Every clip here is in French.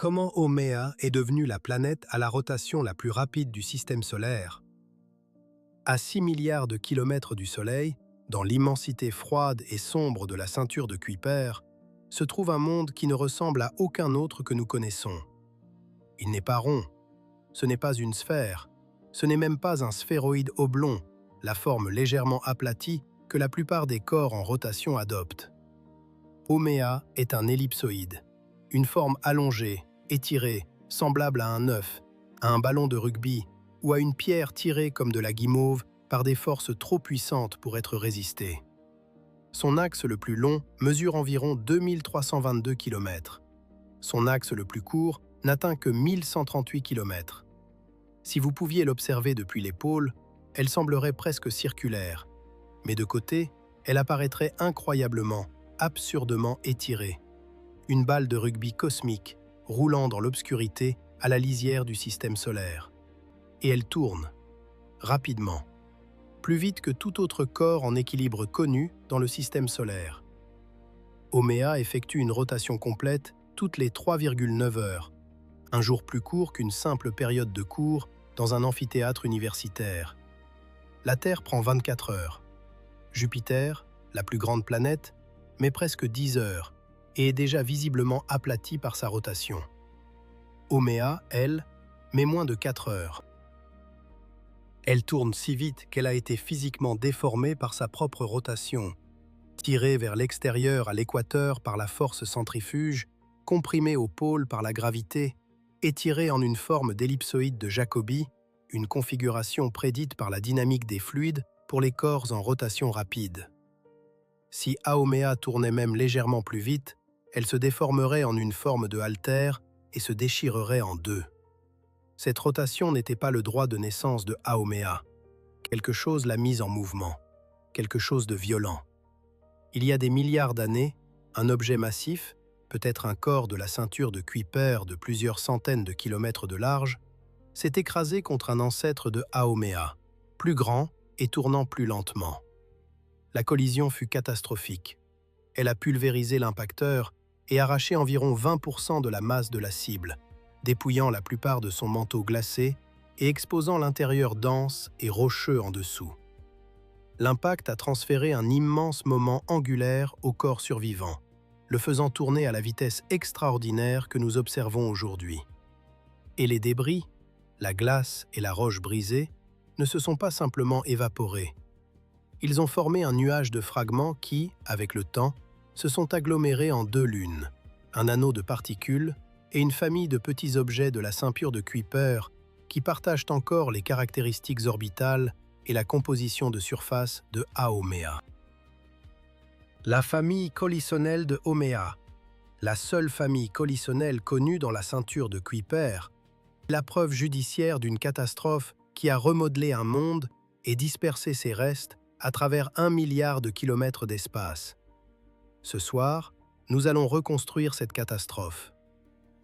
Comment Oméa est devenue la planète à la rotation la plus rapide du système solaire? À 6 milliards de kilomètres du Soleil, dans l'immensité froide et sombre de la ceinture de Kuiper, se trouve un monde qui ne ressemble à aucun autre que nous connaissons. Il n'est pas rond, ce n'est pas une sphère, ce n'est même pas un sphéroïde oblong, la forme légèrement aplatie que la plupart des corps en rotation adoptent. Oméa est un ellipsoïde, une forme allongée, étirée, semblable à un œuf, à un ballon de rugby ou à une pierre tirée comme de la guimauve par des forces trop puissantes pour être résistées. Son axe le plus long mesure environ 2322 km. Son axe le plus court n'atteint que 1138 km. Si vous pouviez l'observer depuis les pôles, elle semblerait presque circulaire, mais de côté, elle apparaîtrait incroyablement, absurdement étirée. Une balle de rugby cosmique, roulant dans l'obscurité à la lisière du système solaire. Et elle tourne, rapidement, plus vite que tout autre corps en équilibre connu dans le système solaire. Oméa effectue une rotation complète toutes les 3,9 heures, un jour plus court qu'une simple période de cours dans un amphithéâtre universitaire. La Terre prend 24 heures. Jupiter, la plus grande planète, met presque 10 heures et est déjà visiblement aplatie par sa rotation. Oméa, elle, met moins de 4 heures. Elle tourne si vite qu'elle a été physiquement déformée par sa propre rotation, tirée vers l'extérieur à l'équateur par la force centrifuge, comprimée au pôle par la gravité, étirée en une forme d'ellipsoïde de Jacobi, une configuration prédite par la dynamique des fluides pour les corps en rotation rapide. Si Haumea tournait même légèrement plus vite, elle se déformerait en une forme de haltère et se déchirerait en deux. Cette rotation n'était pas le droit de naissance de Haumea. Quelque chose l'a mise en mouvement, quelque chose de violent. Il y a des milliards d'années, un objet massif, peut-être un corps de la ceinture de Kuiper de plusieurs centaines de kilomètres de large, s'est écrasé contre un ancêtre de Haumea, plus grand et tournant plus lentement. La collision fut catastrophique. Elle a pulvérisé l'impacteur et arraché environ 20% de la masse de la cible, dépouillant la plupart de son manteau glacé et exposant l'intérieur dense et rocheux en dessous. L'impact a transféré un immense moment angulaire au corps survivant, le faisant tourner à la vitesse extraordinaire que nous observons aujourd'hui. Et les débris, la glace et la roche brisée, ne se sont pas simplement évaporés. Ils ont formé un nuage de fragments qui, avec le temps, se sont agglomérés en deux lunes, un anneau de particules et une famille de petits objets de la ceinture de Kuiper qui partagent encore les caractéristiques orbitales et la composition de surface de Haumea. La famille collisionnelle de Haumea, la seule famille collisionnelle connue dans la ceinture de Kuiper, est la preuve judiciaire d'une catastrophe qui a remodelé un monde et dispersé ses restes à travers 1 milliard de kilomètres d'espace. Ce soir, nous allons reconstruire cette catastrophe.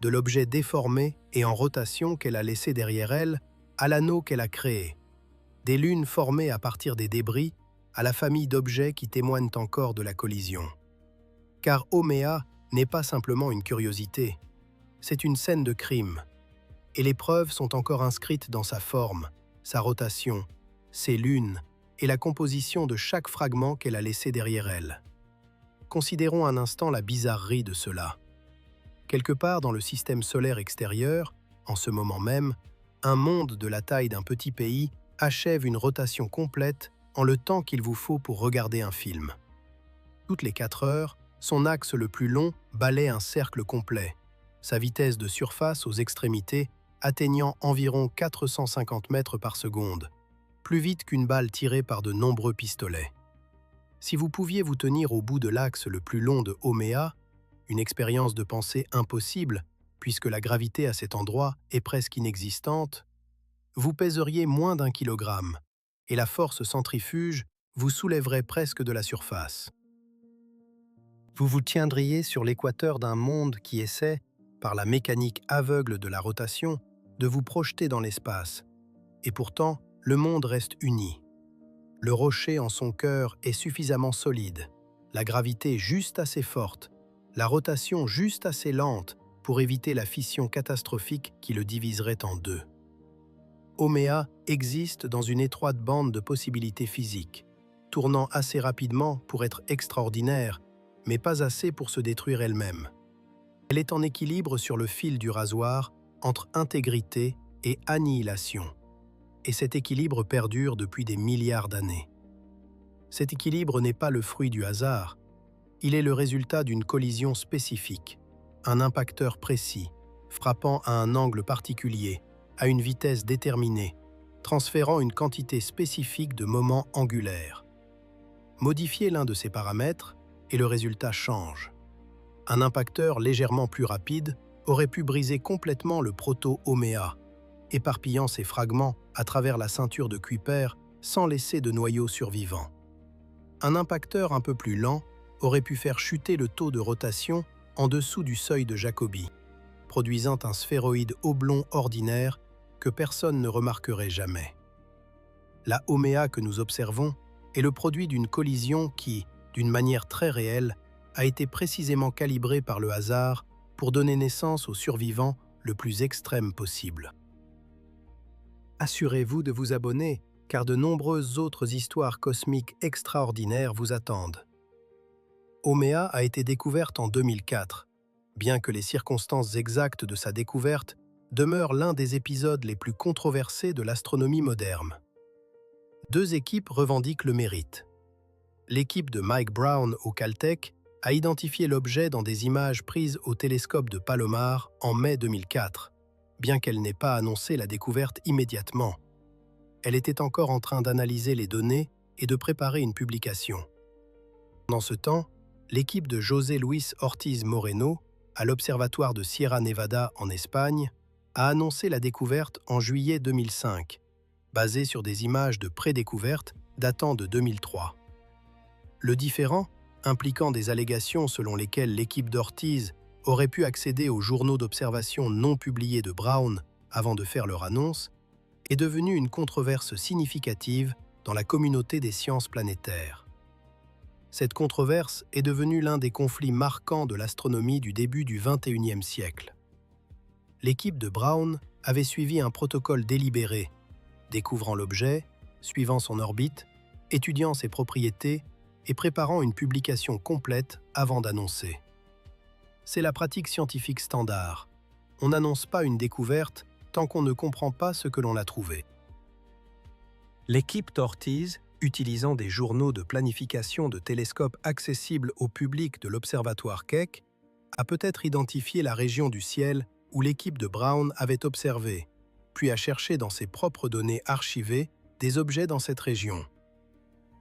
De l'objet déformé et en rotation qu'elle a laissé derrière elle à l'anneau qu'elle a créé. Des lunes formées à partir des débris à la famille d'objets qui témoignent encore de la collision. Car Haumea n'est pas simplement une curiosité, c'est une scène de crime. Et les preuves sont encore inscrites dans sa forme, sa rotation, ses lunes et la composition de chaque fragment qu'elle a laissé derrière elle. Considérons un instant la bizarrerie de cela. Quelque part dans le système solaire extérieur, en ce moment même, un monde de la taille d'un petit pays achève une rotation complète en le temps qu'il vous faut pour regarder un film. Toutes les 4 heures, son axe le plus long balaie un cercle complet, sa vitesse de surface aux extrémités atteignant environ 450 mètres par seconde, plus vite qu'une balle tirée par de nombreux pistolets. Si vous pouviez vous tenir au bout de l'axe le plus long de Haumea, une expérience de pensée impossible, puisque la gravité à cet endroit est presque inexistante, vous pèseriez moins d'1 kilogramme, et la force centrifuge vous soulèverait presque de la surface. Vous vous tiendriez sur l'équateur d'un monde qui essaie, par la mécanique aveugle de la rotation, de vous projeter dans l'espace, et pourtant, le monde reste uni. Le rocher en son cœur est suffisamment solide, la gravité juste assez forte, la rotation juste assez lente pour éviter la fission catastrophique qui le diviserait en deux. Oméa existe dans une étroite bande de possibilités physiques, tournant assez rapidement pour être extraordinaire, mais pas assez pour se détruire elle-même. Elle est en équilibre sur le fil du rasoir entre intégrité et annihilation, et cet équilibre perdure depuis des milliards d'années. Cet équilibre n'est pas le fruit du hasard, il est le résultat d'une collision spécifique, un impacteur précis, frappant à un angle particulier, à une vitesse déterminée, transférant une quantité spécifique de moments angulaires. Modifiez l'un de ces paramètres et le résultat change. Un impacteur légèrement plus rapide aurait pu briser complètement le proto-Oméa, éparpillant ses fragments à travers la ceinture de Kuiper sans laisser de noyau survivant. Un impacteur un peu plus lent aurait pu faire chuter le taux de rotation en dessous du seuil de Jacobi, produisant un sphéroïde oblong ordinaire que personne ne remarquerait jamais. La Oméa que nous observons est le produit d'une collision qui, d'une manière très réelle, a été précisément calibrée par le hasard pour donner naissance au survivant le plus extrême possible. Assurez-vous de vous abonner, car de nombreuses autres histoires cosmiques extraordinaires vous attendent. Oméa a été découverte en 2004, bien que les circonstances exactes de sa découverte demeurent l'un des épisodes les plus controversés de l'astronomie moderne. Deux équipes revendiquent le mérite. L'équipe de Mike Brown au Caltech a identifié l'objet dans des images prises au télescope de Palomar en mai 2004, bien qu'elle n'ait pas annoncé la découverte immédiatement. Elle était encore en train d'analyser les données et de préparer une publication. Dans ce temps, l'équipe de José Luis Ortiz Moreno, à l'Observatoire de Sierra Nevada en Espagne, a annoncé la découverte en juillet 2005, basée sur des images de prédécouverte datant de 2003. Le différend, impliquant des allégations selon lesquelles l'équipe d'Ortiz aurait pu accéder aux journaux d'observation non publiés de Brown avant de faire leur annonce, est devenu une controverse significative dans la communauté des sciences planétaires. Cette controverse est devenue l'un des conflits marquants de l'astronomie du début du XXIe siècle. L'équipe de Brown avait suivi un protocole délibéré, découvrant l'objet, suivant son orbite, étudiant ses propriétés et préparant une publication complète avant d'annoncer. C'est la pratique scientifique standard. On n'annonce pas une découverte tant qu'on ne comprend pas ce que l'on a trouvé. L'équipe d'Ortiz, utilisant des journaux de planification de télescopes accessibles au public de l'observatoire Keck, a peut-être identifié la région du ciel où l'équipe de Brown avait observé, puis a cherché dans ses propres données archivées des objets dans cette région.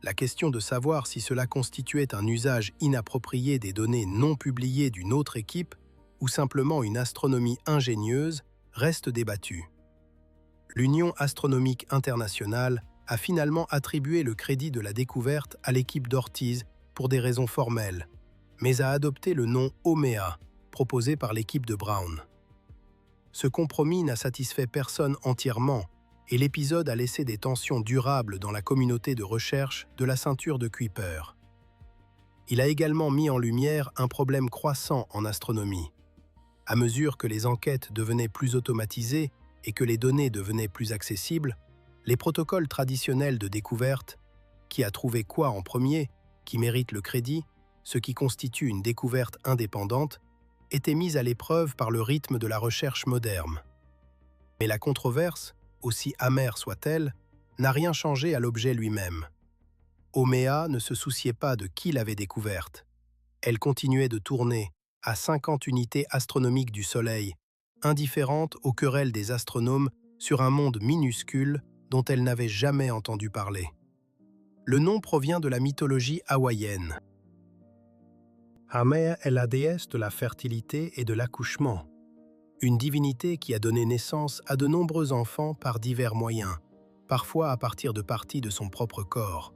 La question de savoir si cela constituait un usage inapproprié des données non publiées d'une autre équipe ou simplement une astronomie ingénieuse reste débattue. L'Union astronomique internationale a finalement attribué le crédit de la découverte à l'équipe d'Ortiz pour des raisons formelles, mais a adopté le nom Oméa, proposé par l'équipe de Brown. Ce compromis n'a satisfait personne entièrement, et l'épisode a laissé des tensions durables dans la communauté de recherche de la ceinture de Kuiper. Il a également mis en lumière un problème croissant en astronomie. À mesure que les enquêtes devenaient plus automatisées et que les données devenaient plus accessibles, les protocoles traditionnels de découverte, qui a trouvé quoi en premier, qui mérite le crédit, ce qui constitue une découverte indépendante, étaient mis à l'épreuve par le rythme de la recherche moderne. Mais la controverse, aussi amère soit-elle, n'a rien changé à l'objet lui-même. Oméa ne se souciait pas de qui l'avait découverte. Elle continuait de tourner à 50 unités astronomiques du Soleil, indifférente aux querelles des astronomes sur un monde minuscule dont elle n'avait jamais entendu parler. Le nom provient de la mythologie hawaïenne. Haumea est la déesse de la fertilité et de l'accouchement, une divinité qui a donné naissance à de nombreux enfants par divers moyens, parfois à partir de parties de son propre corps.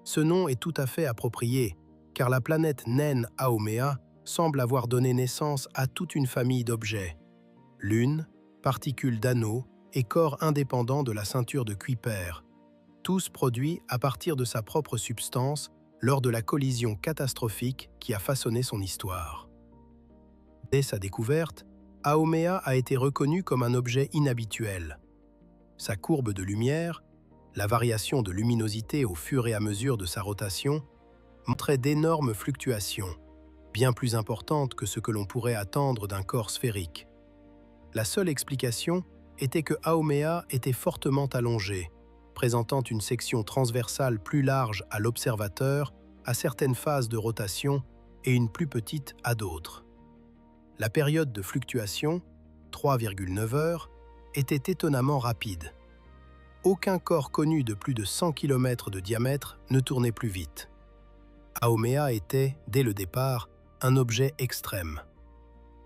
Ce nom est tout à fait approprié, car la planète naine Haumea semble avoir donné naissance à toute une famille d'objets, lune, particules d'anneaux et corps indépendants de la ceinture de Kuiper, tous produits à partir de sa propre substance lors de la collision catastrophique qui a façonné son histoire. Dès sa découverte, Haumea a été reconnu comme un objet inhabituel. Sa courbe de lumière, la variation de luminosité au fur et à mesure de sa rotation, montrait d'énormes fluctuations, bien plus importantes que ce que l'on pourrait attendre d'un corps sphérique. La seule explication était que Haumea était fortement allongé, présentant une section transversale plus large à l'observateur à certaines phases de rotation et une plus petite à d'autres. La période de fluctuation, 3,9 heures, était étonnamment rapide. Aucun corps connu de plus de 100 km de diamètre ne tournait plus vite. Haumea était, dès le départ, un objet extrême.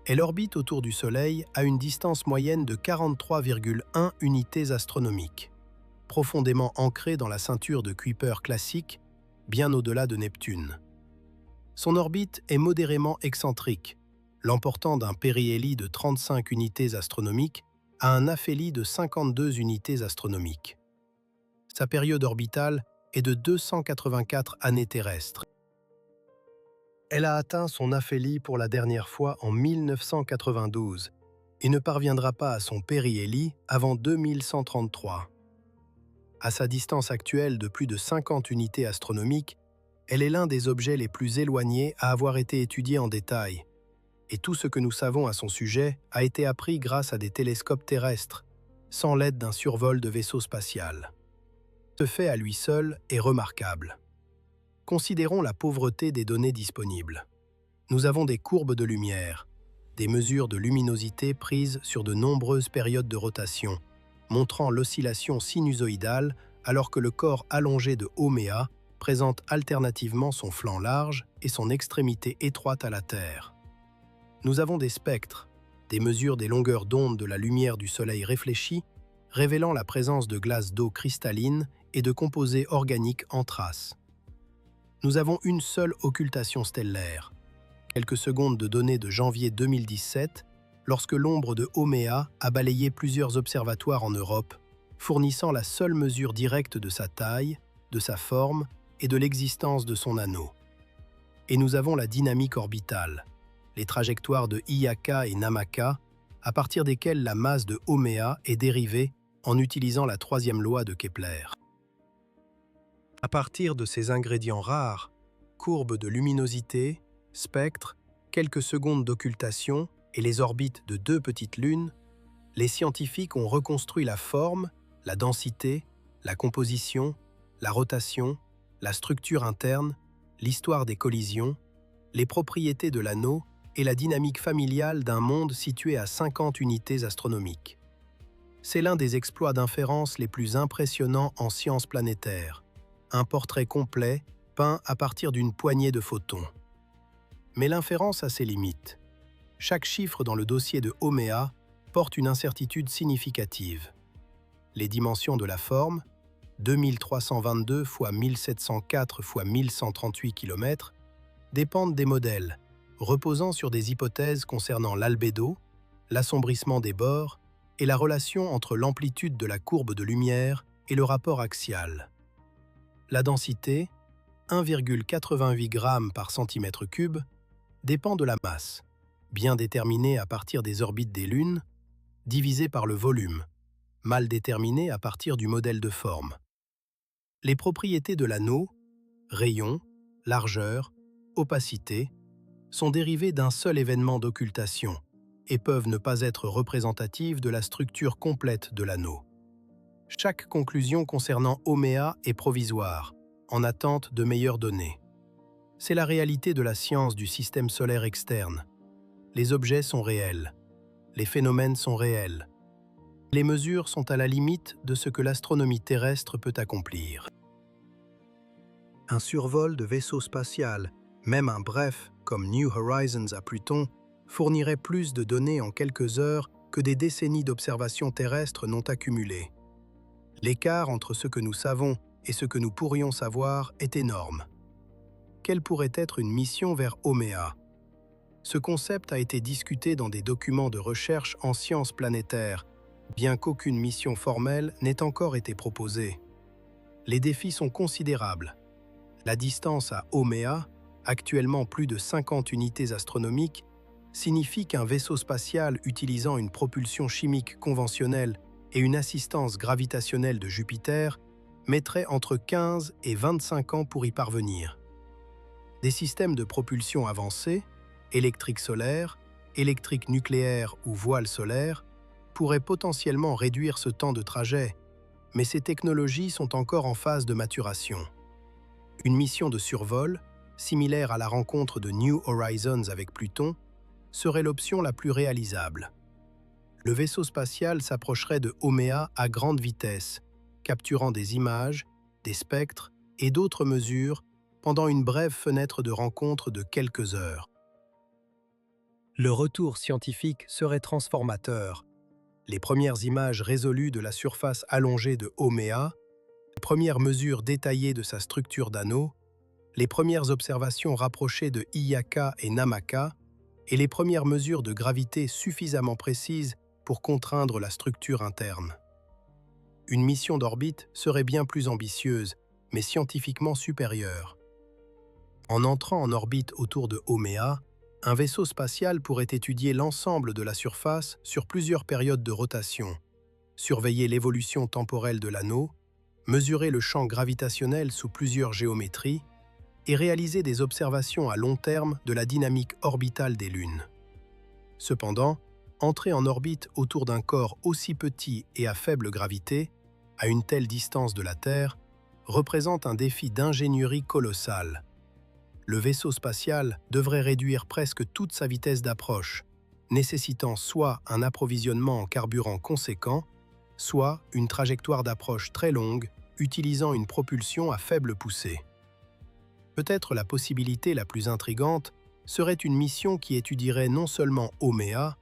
Elle orbite autour du Soleil à une distance moyenne de 43,1 unités astronomiques, profondément ancrée dans la ceinture de Kuiper classique, bien au-delà de Neptune. Son orbite est modérément excentrique, l'emportant d'un périhélie de 35 unités astronomiques à un aphélie de 52 unités astronomiques. Sa période orbitale est de 284 années terrestres. Elle a atteint son aphélie pour la dernière fois en 1992 et ne parviendra pas à son périhélie avant 2133. À sa distance actuelle de plus de 50 unités astronomiques, elle est l'un des objets les plus éloignés à avoir été étudié en détail, et tout ce que nous savons à son sujet a été appris grâce à des télescopes terrestres, sans l'aide d'un survol de vaisseau spatial. Ce fait à lui seul est remarquable. Considérons la pauvreté des données disponibles. Nous avons des courbes de lumière, des mesures de luminosité prises sur de nombreuses périodes de rotation, montrant l'oscillation sinusoïdale alors que le corps allongé de Haumea présente alternativement son flanc large et son extrémité étroite à la Terre. Nous avons des spectres, des mesures des longueurs d'onde de la lumière du Soleil réfléchie, révélant la présence de glace d'eau cristalline et de composés organiques en traces. Nous avons une seule occultation stellaire, quelques secondes de données de janvier 2017, lorsque l'ombre de Haumea a balayé plusieurs observatoires en Europe, fournissant la seule mesure directe de sa taille, de sa forme et de l'existence de son anneau. Et nous avons la dynamique orbitale, les trajectoires de Iyaka et Namaka, à partir desquelles la masse de Haumea est dérivée en utilisant la troisième loi de Kepler. À partir de ces ingrédients rares, courbes de luminosité, spectres, quelques secondes d'occultation et les orbites de deux petites lunes, les scientifiques ont reconstruit la forme, la densité, la composition, la rotation, la structure interne, l'histoire des collisions, les propriétés de l'anneau et la dynamique familiale d'un monde situé à 50 unités astronomiques. C'est l'un des exploits d'inférence les plus impressionnants en sciences planétaires, un portrait complet peint à partir d'une poignée de photons. Mais l'inférence a ses limites. Chaque chiffre dans le dossier de Haumea porte une incertitude significative. Les dimensions de la forme, 2322 x 1704 x 1138 km, dépendent des modèles, reposant sur des hypothèses concernant l'albédo, l'assombrissement des bords et la relation entre l'amplitude de la courbe de lumière et le rapport axial. La densité, 1,88 g par cm3, dépend de la masse, bien déterminée à partir des orbites des lunes, divisée par le volume, mal déterminé à partir du modèle de forme. Les propriétés de l'anneau, rayon, largeur, opacité, sont dérivées d'un seul événement d'occultation et peuvent ne pas être représentatives de la structure complète de l'anneau. Chaque conclusion concernant Haumea est provisoire, en attente de meilleures données. C'est la réalité de la science du système solaire externe. Les objets sont réels, les phénomènes sont réels. Les mesures sont à la limite de ce que l'astronomie terrestre peut accomplir. Un survol de vaisseau spatial, même un bref, comme New Horizons à Pluton, fournirait plus de données en quelques heures que des décennies d'observations terrestres n'ont accumulé. L'écart entre ce que nous savons et ce que nous pourrions savoir est énorme. Quelle pourrait être une mission vers Haumea? Ce concept a été discuté dans des documents de recherche en sciences planétaires, bien qu'aucune mission formelle n'ait encore été proposée. Les défis sont considérables. La distance à Haumea, actuellement plus de 50 unités astronomiques, signifie qu'un vaisseau spatial utilisant une propulsion chimique conventionnelle et une assistance gravitationnelle de Jupiter mettrait entre 15 et 25 ans pour y parvenir. Des systèmes de propulsion avancés, électrique solaire, électrique nucléaire ou voile solaire, pourraient potentiellement réduire ce temps de trajet, mais ces technologies sont encore en phase de maturation. Une mission de survol, similaire à la rencontre de New Horizons avec Pluton, serait l'option la plus réalisable. Le vaisseau spatial s'approcherait de Haumea à grande vitesse, capturant des images, des spectres et d'autres mesures pendant une brève fenêtre de rencontre de quelques heures. Le retour scientifique serait transformateur. Les premières images résolues de la surface allongée de Haumea, les premières mesures détaillées de sa structure d'anneau, les premières observations rapprochées de Iyaka et Namaka, et les premières mesures de gravité suffisamment précises pour contraindre la structure interne. Une mission d'orbite serait bien plus ambitieuse, mais scientifiquement supérieure. En entrant en orbite autour de Haumea, un vaisseau spatial pourrait étudier l'ensemble de la surface sur plusieurs périodes de rotation, surveiller l'évolution temporelle de l'anneau, mesurer le champ gravitationnel sous plusieurs géométries et réaliser des observations à long terme de la dynamique orbitale des lunes. Cependant, entrer en orbite autour d'un corps aussi petit et à faible gravité, à une telle distance de la Terre, représente un défi d'ingénierie colossal. Le vaisseau spatial devrait réduire presque toute sa vitesse d'approche, nécessitant soit un approvisionnement en carburant conséquent, soit une trajectoire d'approche très longue, utilisant une propulsion à faible poussée. Peut-être la possibilité la plus intrigante serait une mission qui étudierait non seulement Haumea,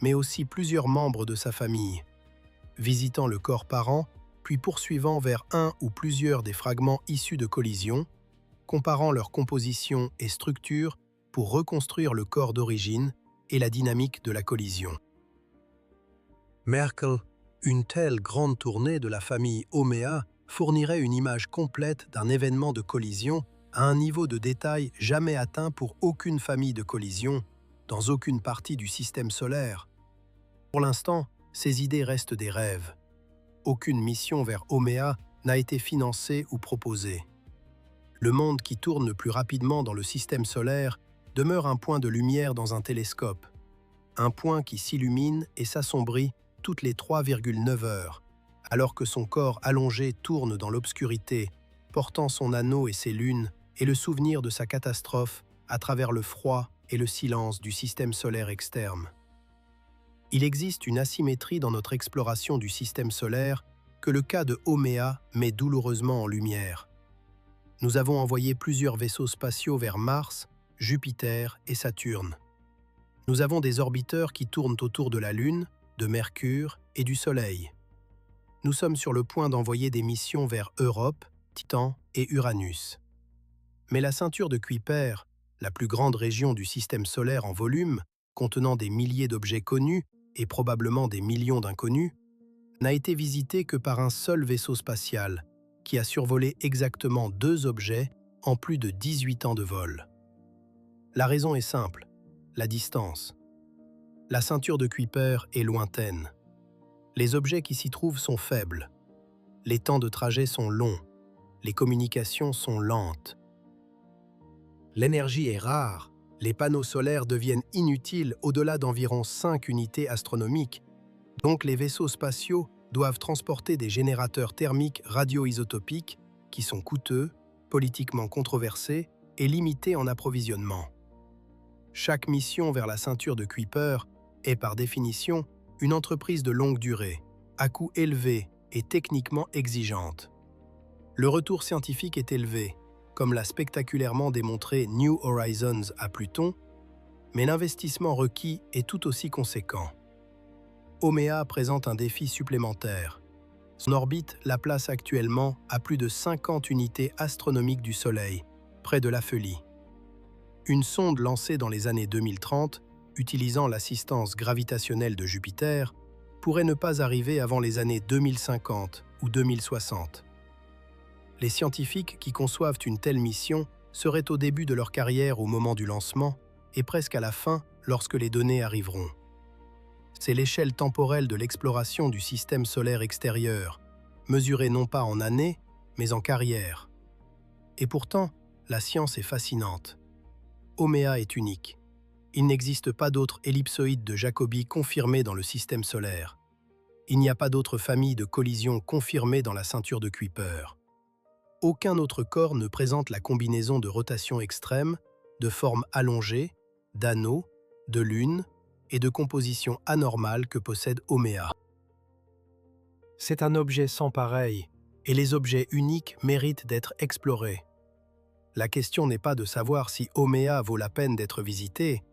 mais aussi plusieurs membres de sa famille, visitant le corps parent, puis poursuivant vers un ou plusieurs des fragments issus de collisions, comparant leur composition et structure pour reconstruire le corps d'origine et la dynamique de la collision. Merkel, une telle grande tournée de la famille Haumea fournirait une image complète d'un événement de collision à un niveau de détail jamais atteint pour aucune famille de collision, dans aucune partie du système solaire. Pour l'instant, ces idées restent des rêves. Aucune mission vers Haumea n'a été financée ou proposée. Le monde qui tourne le plus rapidement dans le système solaire demeure un point de lumière dans un télescope, un point qui s'illumine et s'assombrit toutes les 3,9 heures, alors que son corps allongé tourne dans l'obscurité, portant son anneau et ses lunes et le souvenir de sa catastrophe à travers le froid et le silence du système solaire externe. Il existe une asymétrie dans notre exploration du système solaire que le cas de Haumea met douloureusement en lumière. Nous avons envoyé plusieurs vaisseaux spatiaux vers Mars, Jupiter et Saturne. Nous avons des orbiteurs qui tournent autour de la Lune, de Mercure et du Soleil. Nous sommes sur le point d'envoyer des missions vers Europe, Titan et Uranus. Mais la ceinture de Kuiper, la plus grande région du système solaire en volume, contenant des milliers d'objets connus et probablement des millions d'inconnus, n'a été visitée que par un seul vaisseau spatial, qui a survolé exactement 2 objets en plus de 18 ans de vol. La raison est simple, la distance. La ceinture de Kuiper est lointaine. Les objets qui s'y trouvent sont faibles. Les temps de trajet sont longs. Les communications sont lentes. L'énergie est rare. Les panneaux solaires deviennent inutiles au-delà d'environ 5 unités astronomiques. Donc les vaisseaux spatiaux doivent transporter des générateurs thermiques radioisotopiques qui sont coûteux, politiquement controversés et limités en approvisionnement. Chaque mission vers la ceinture de Kuiper est par définition une entreprise de longue durée, à coût élevé et techniquement exigeante. Le retour scientifique est élevé, comme l'a spectaculairement démontré New Horizons à Pluton, mais l'investissement requis est tout aussi conséquent. Haumea présente un défi supplémentaire. Son orbite la place actuellement à plus de 50 unités astronomiques du Soleil, près de l'aphelie. Une sonde lancée dans les années 2030, utilisant l'assistance gravitationnelle de Jupiter, pourrait ne pas arriver avant les années 2050 ou 2060. Les scientifiques qui conçoivent une telle mission seraient au début de leur carrière au moment du lancement et presque à la fin lorsque les données arriveront. C'est l'échelle temporelle de l'exploration du système solaire extérieur, mesurée non pas en années, mais en carrières. Et pourtant, la science est fascinante. Haumea est unique. Il n'existe pas d'autre ellipsoïde de Jacobi confirmé dans le système solaire. Il n'y a pas d'autre famille de collisions confirmée dans la ceinture de Kuiper. Aucun autre corps ne présente la combinaison de rotation extrême, de forme allongée, d'anneaux, de lunes et de composition anormale que possède Haumea. C'est un objet sans pareil, et les objets uniques méritent d'être explorés. La question n'est pas de savoir si Haumea vaut la peine d'être visité,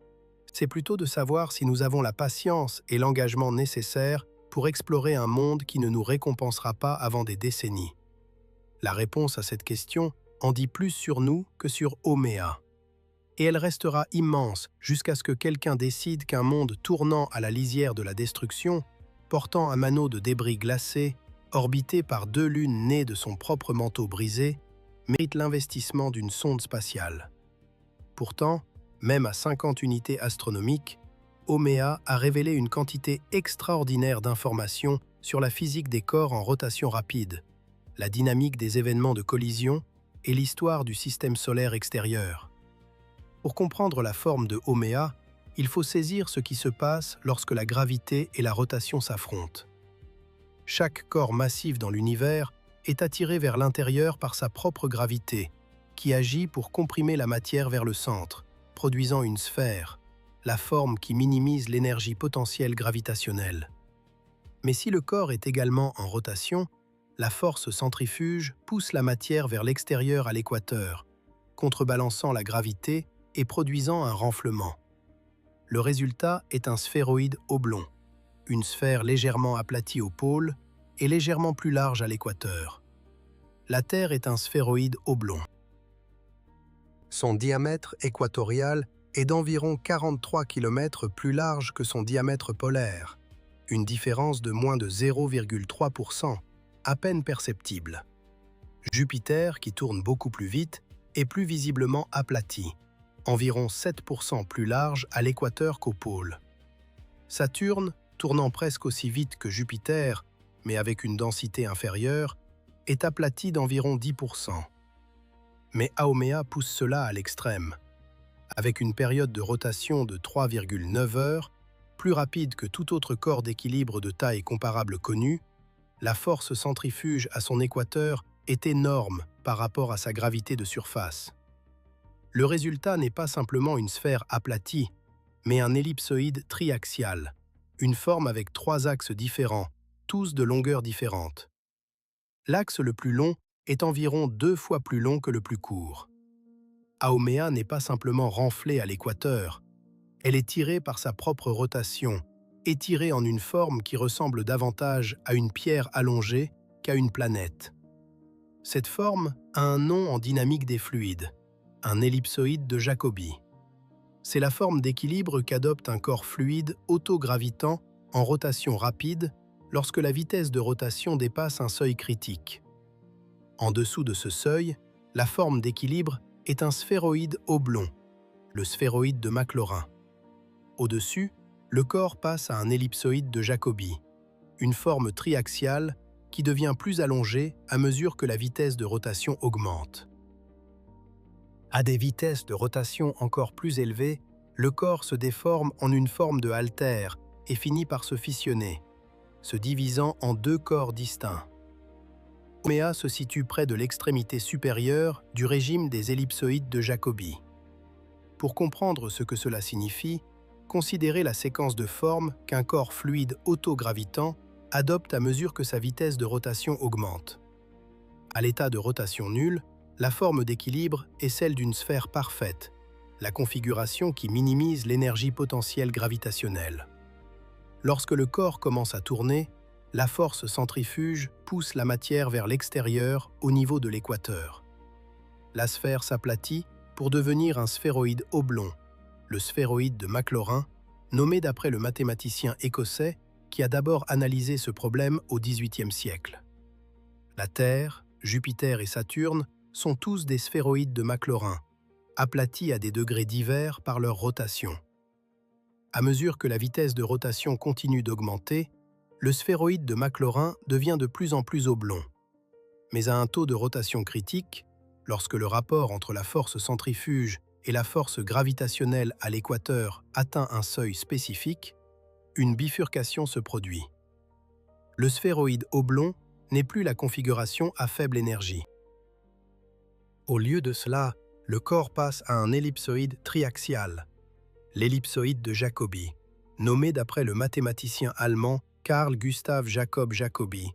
c'est plutôt de savoir si nous avons la patience et l'engagement nécessaires pour explorer un monde qui ne nous récompensera pas avant des décennies. La réponse à cette question en dit plus sur nous que sur Haumea. Et elle restera immense jusqu'à ce que quelqu'un décide qu'un monde tournant à la lisière de la destruction, portant un anneau de débris glacés, orbité par 2 lunes nées de son propre manteau brisé, mérite l'investissement d'une sonde spatiale. Pourtant, même à 50 unités astronomiques, Haumea a révélé une quantité extraordinaire d'informations sur la physique des corps en rotation rapide, la dynamique des événements de collision et l'histoire du système solaire extérieur. Pour comprendre la forme de Haumea, il faut saisir ce qui se passe lorsque la gravité et la rotation s'affrontent. Chaque corps massif dans l'univers est attiré vers l'intérieur par sa propre gravité, qui agit pour comprimer la matière vers le centre, produisant une sphère, la forme qui minimise l'énergie potentielle gravitationnelle. Mais si le corps est également en rotation, la force centrifuge pousse la matière vers l'extérieur à l'équateur, contrebalançant la gravité et produisant un renflement. Le résultat est un sphéroïde oblong, une sphère légèrement aplatie au pôle et légèrement plus large à l'équateur. La Terre est un sphéroïde oblong. Son diamètre équatorial est d'environ 43 km plus large que son diamètre polaire, une différence de moins de 0,3%, à peine perceptible. Jupiter, qui tourne beaucoup plus vite, est plus visiblement aplati, environ 7% plus large à l'équateur qu'au pôle. Saturne, tournant presque aussi vite que Jupiter, mais avec une densité inférieure, est aplati d'environ 10%. Mais Haumea pousse cela à l'extrême. Avec une période de rotation de 3,9 heures, plus rapide que tout autre corps d'équilibre de taille comparable connu, la force centrifuge à son équateur est énorme par rapport à sa gravité de surface. Le résultat n'est pas simplement une sphère aplatie, mais un ellipsoïde triaxial, une forme avec 3 axes différents, tous de longueur différente. L'axe le plus long est environ 2 fois plus long que le plus court. Haumea n'est pas simplement renflée à l'équateur, elle est tirée par sa propre rotation, étirée en une forme qui ressemble davantage à une pierre allongée qu'à une planète. Cette forme a un nom en dynamique des fluides, un ellipsoïde de Jacobi. C'est la forme d'équilibre qu'adopte un corps fluide autogravitant en rotation rapide lorsque la vitesse de rotation dépasse un seuil critique. En dessous de ce seuil, la forme d'équilibre est un sphéroïde oblong, le sphéroïde de Maclaurin. Au-dessus, le corps passe à un ellipsoïde de Jacobi, une forme triaxiale qui devient plus allongée à mesure que la vitesse de rotation augmente. À des vitesses de rotation encore plus élevées, le corps se déforme en une forme de haltère et finit par se fissionner, se divisant en 2 corps distincts. Haumea se situe près de l'extrémité supérieure du régime des ellipsoïdes de Jacobi. Pour comprendre ce que cela signifie, considérez la séquence de formes qu'un corps fluide autogravitant adopte à mesure que sa vitesse de rotation augmente. À l'état de rotation nulle, la forme d'équilibre est celle d'une sphère parfaite, la configuration qui minimise l'énergie potentielle gravitationnelle. Lorsque le corps commence à tourner, la force centrifuge pousse la matière vers l'extérieur au niveau de l'équateur. La sphère s'aplatit pour devenir un sphéroïde oblong, le sphéroïde de Maclaurin, nommé d'après le mathématicien écossais qui a d'abord analysé ce problème au XVIIIe siècle. La Terre, Jupiter et Saturne sont tous des sphéroïdes de Maclaurin, aplatis à des degrés divers par leur rotation. À mesure que la vitesse de rotation continue d'augmenter, le sphéroïde de Maclaurin devient de plus en plus oblong. Mais à un taux de rotation critique, lorsque le rapport entre la force centrifuge et la force gravitationnelle à l'équateur atteint un seuil spécifique, une bifurcation se produit. Le sphéroïde oblong n'est plus la configuration à faible énergie. Au lieu de cela, le corps passe à un ellipsoïde triaxial, l'ellipsoïde de Jacobi, nommé d'après le mathématicien allemand Carl Gustav Jacob Jacobi,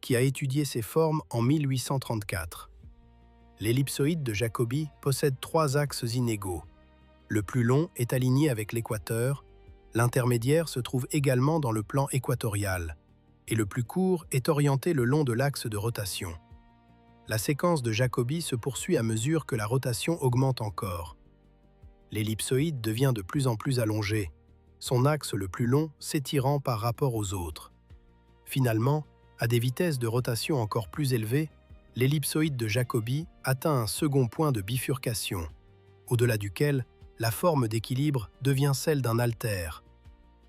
qui a étudié ces formes en 1834. L'ellipsoïde de Jacobi possède 3 axes inégaux. Le plus long est aligné avec l'équateur, l'intermédiaire se trouve également dans le plan équatorial, et le plus court est orienté le long de l'axe de rotation. La séquence de Jacobi se poursuit à mesure que la rotation augmente encore. L'ellipsoïde devient de plus en plus allongé, son axe le plus long s'étirant par rapport aux autres. Finalement, à des vitesses de rotation encore plus élevées, l'ellipsoïde de Jacobi atteint un second point de bifurcation, au-delà duquel la forme d'équilibre devient celle d'un haltère,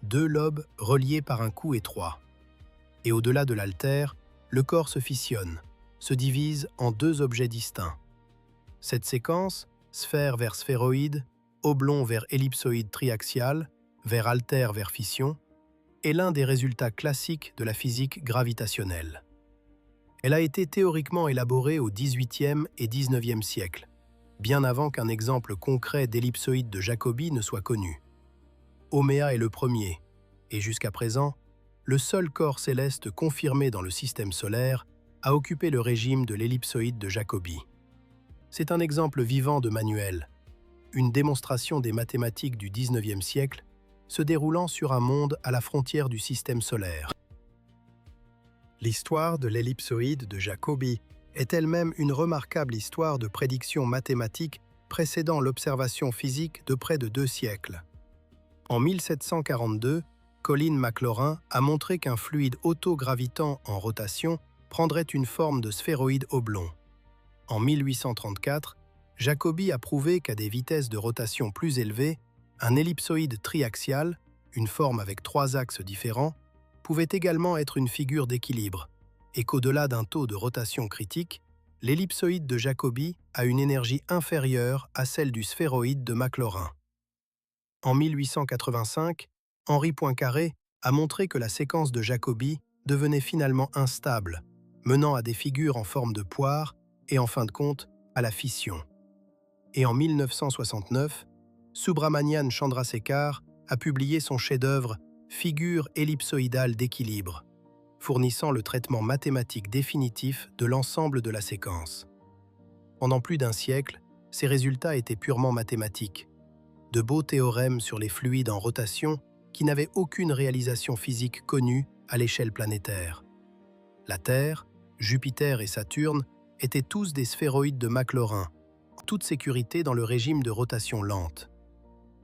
2 lobes reliés par un cou étroit. Et au-delà de l'haltère, le corps se fissionne, se divise en 2 objets distincts. Cette séquence, sphère vers sphéroïde, oblong vers ellipsoïde triaxial, vers haltère vers fission, est l'un des résultats classiques de la physique gravitationnelle. Elle a été théoriquement élaborée au XVIIIe et XIXe siècle, bien avant qu'un exemple concret d'ellipsoïde de Jacobi ne soit connu. Oméa est le premier, et jusqu'à présent, le seul corps céleste confirmé dans le système solaire a occupé le régime de l'ellipsoïde de Jacobi. C'est un exemple vivant de manuel, une démonstration des mathématiques du XIXe siècle se déroulant sur un monde à la frontière du système solaire. L'histoire de l'ellipsoïde de Jacobi est elle-même une remarquable histoire de prédiction mathématique précédant l'observation physique de près de 2 siècles. En 1742, Colin Maclaurin a montré qu'un fluide autogravitant en rotation prendrait une forme de sphéroïde oblong. En 1834, Jacobi a prouvé qu'à des vitesses de rotation plus élevées, un ellipsoïde triaxial, une forme avec 3 axes différents, pouvait également être une figure d'équilibre, et qu'au-delà d'un taux de rotation critique, l'ellipsoïde de Jacobi a une énergie inférieure à celle du sphéroïde de Maclaurin. En 1885, Henri Poincaré a montré que la séquence de Jacobi devenait finalement instable, menant à des figures en forme de poire et en fin de compte à la fission. Et en 1969, Subrahmanyan Chandrasekhar a publié son chef-d'œuvre « Figure ellipsoïdale d'équilibre », fournissant le traitement mathématique définitif de l'ensemble de la séquence. Pendant plus d'1 siècle, ces résultats étaient purement mathématiques, de beaux théorèmes sur les fluides en rotation qui n'avaient aucune réalisation physique connue à l'échelle planétaire. La Terre, Jupiter et Saturne étaient tous des sphéroïdes de Maclaurin, en toute sécurité dans le régime de rotation lente.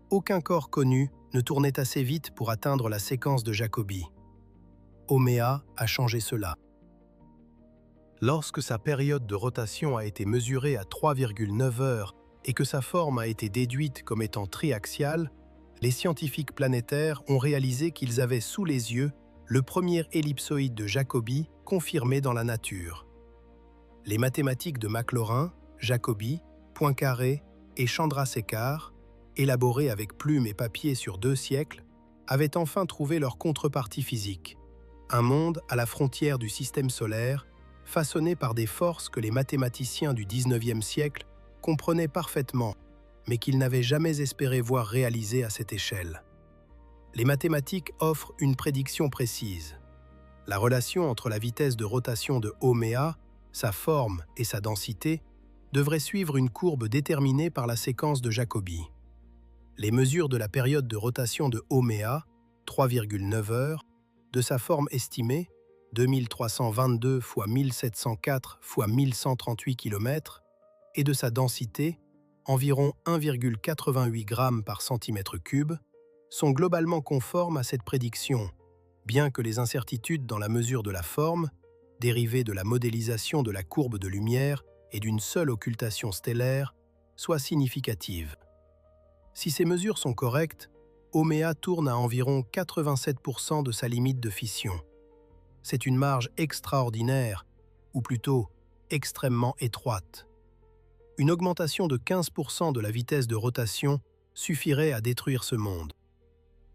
Aucun corps connu ne tournait assez vite pour atteindre la séquence de Jacobi. Oméa a changé cela. Lorsque sa période de rotation a été mesurée à 3,9 heures et que sa forme a été déduite comme étant triaxiale, les scientifiques planétaires ont réalisé qu'ils avaient sous les yeux le premier ellipsoïde de Jacobi confirmé dans la nature. Les mathématiques de Maclaurin, Jacobi, Poincaré et Chandrasekhar, élaborées avec plume et papier sur 2 siècles, avaient enfin trouvé leur contrepartie physique. Un monde à la frontière du système solaire, façonné par des forces que les mathématiciens du XIXe siècle comprenaient parfaitement, mais qu'ils n'avaient jamais espéré voir réalisées à cette échelle. Les mathématiques offrent une prédiction précise. La relation entre la vitesse de rotation de Oméa, sa forme et sa densité devrait suivre une courbe déterminée par la séquence de Jacobi. Les mesures de la période de rotation de Oméa, 3,9 heures, de sa forme estimée, 2322 x 1704 x 1138 km, et de sa densité, environ 1,88 g par centimètre cube, sont globalement conformes à cette prédiction, bien que les incertitudes dans la mesure de la forme, dérivées de la modélisation de la courbe de lumière et d'une seule occultation stellaire, soient significatives. Si ces mesures sont correctes, Ouméa tourne à environ 87% de sa limite de fission. C'est une marge extraordinaire, ou plutôt extrêmement étroite. Une augmentation de 15% de la vitesse de rotation suffirait à détruire ce monde.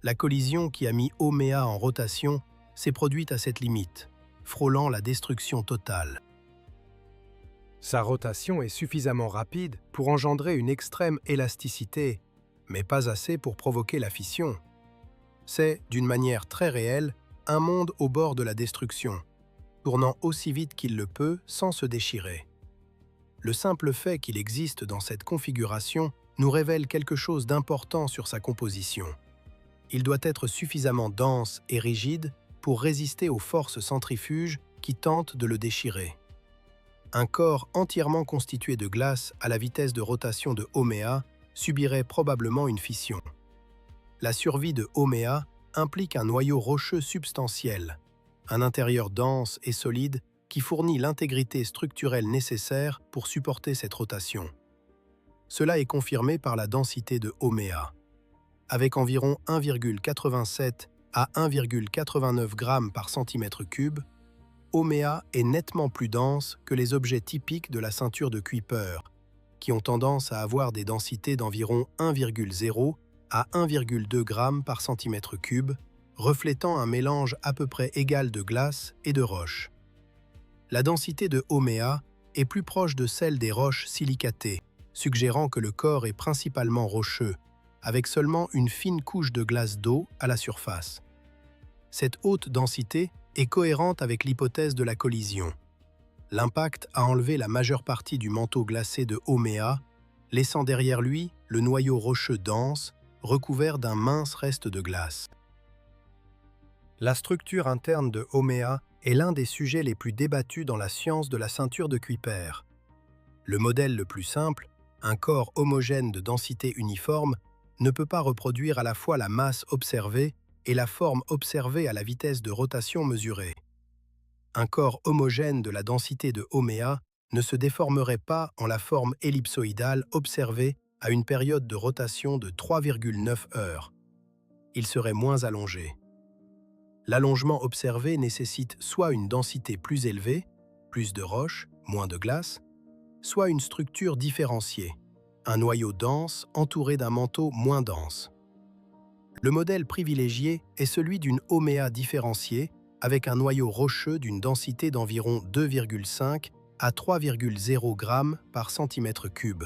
La collision qui a mis Ouméa en rotation s'est produite à cette limite, frôlant la destruction totale. Sa rotation est suffisamment rapide pour engendrer une extrême élasticité, mais pas assez pour provoquer la fission. C'est, d'une manière très réelle, un monde au bord de la destruction, tournant aussi vite qu'il le peut sans se déchirer. Le simple fait qu'il existe dans cette configuration nous révèle quelque chose d'important sur sa composition. Il doit être suffisamment dense et rigide pour résister aux forces centrifuges qui tentent de le déchirer. Un corps entièrement constitué de glace à la vitesse de rotation de Ouméa subirait probablement une fission. La survie de Ouméa implique un noyau rocheux substantiel, un intérieur dense et solide qui fournit l'intégrité structurelle nécessaire pour supporter cette rotation. Cela est confirmé par la densité de Ouméa. Avec environ 1,87 à 1,89 grammes par centimètre cube, Ouméa est nettement plus dense que les objets typiques de la ceinture de Kuiper, qui ont tendance à avoir des densités d'environ 1,0 à 1,2 grammes par centimètre cube, reflétant un mélange à peu près égal de glace et de roche. La densité de Ouméa est plus proche de celle des roches silicatées, suggérant que le corps est principalement rocheux, avec seulement une fine couche de glace d'eau à la surface. Cette haute densité est cohérente avec l'hypothèse de la collision. L'impact a enlevé la majeure partie du manteau glacé de Ouméa, laissant derrière lui le noyau rocheux dense, recouvert d'un mince reste de glace. La structure interne de Ouméa est l'un des sujets les plus débattus dans la science de la ceinture de Kuiper. Le modèle le plus simple, un corps homogène de densité uniforme, ne peut pas reproduire à la fois la masse observée et la forme observée à la vitesse de rotation mesurée. Un corps homogène de la densité de Ouméa ne se déformerait pas en la forme ellipsoïdale observée à une période de rotation de 3,9 heures. Il serait moins allongé. L'allongement observé nécessite soit une densité plus élevée, plus de roches, moins de glace, soit une structure différenciée, un noyau dense entouré d'un manteau moins dense. Le modèle privilégié est celui d'une Ouméa différenciée avec un noyau rocheux d'une densité d'environ 2,5 à 3,0 grammes par centimètre cube,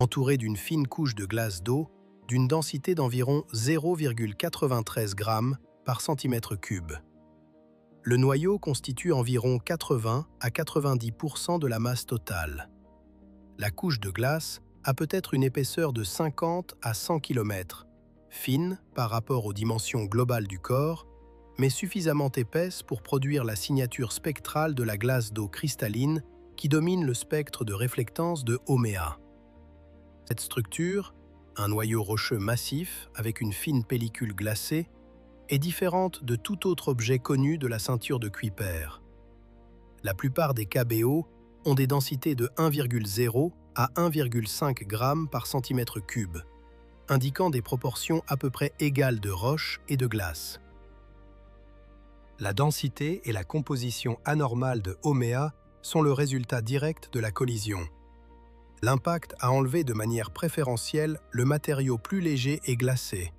entouré d'une fine couche de glace d'eau d'une densité d'environ 0,93 grammes par centimètre cube. Le noyau constitue environ 80 à 90% de la masse totale. La couche de glace a peut-être une épaisseur de 50 à 100 km, fine par rapport aux dimensions globales du corps, mais suffisamment épaisse pour produire la signature spectrale de la glace d'eau cristalline qui domine le spectre de réflectance de Ouméa. Cette structure, un noyau rocheux massif avec une fine pellicule glacée, est différente de tout autre objet connu de la ceinture de Kuiper. La plupart des KBO ont des densités de 1,0 à 1,5 grammes par centimètre cube, indiquant des proportions à peu près égales de roches et de glace. La densité et la composition anormale de Ouméa sont le résultat direct de la collision. L'impact a enlevé de manière préférentielle le matériau plus léger et glacé,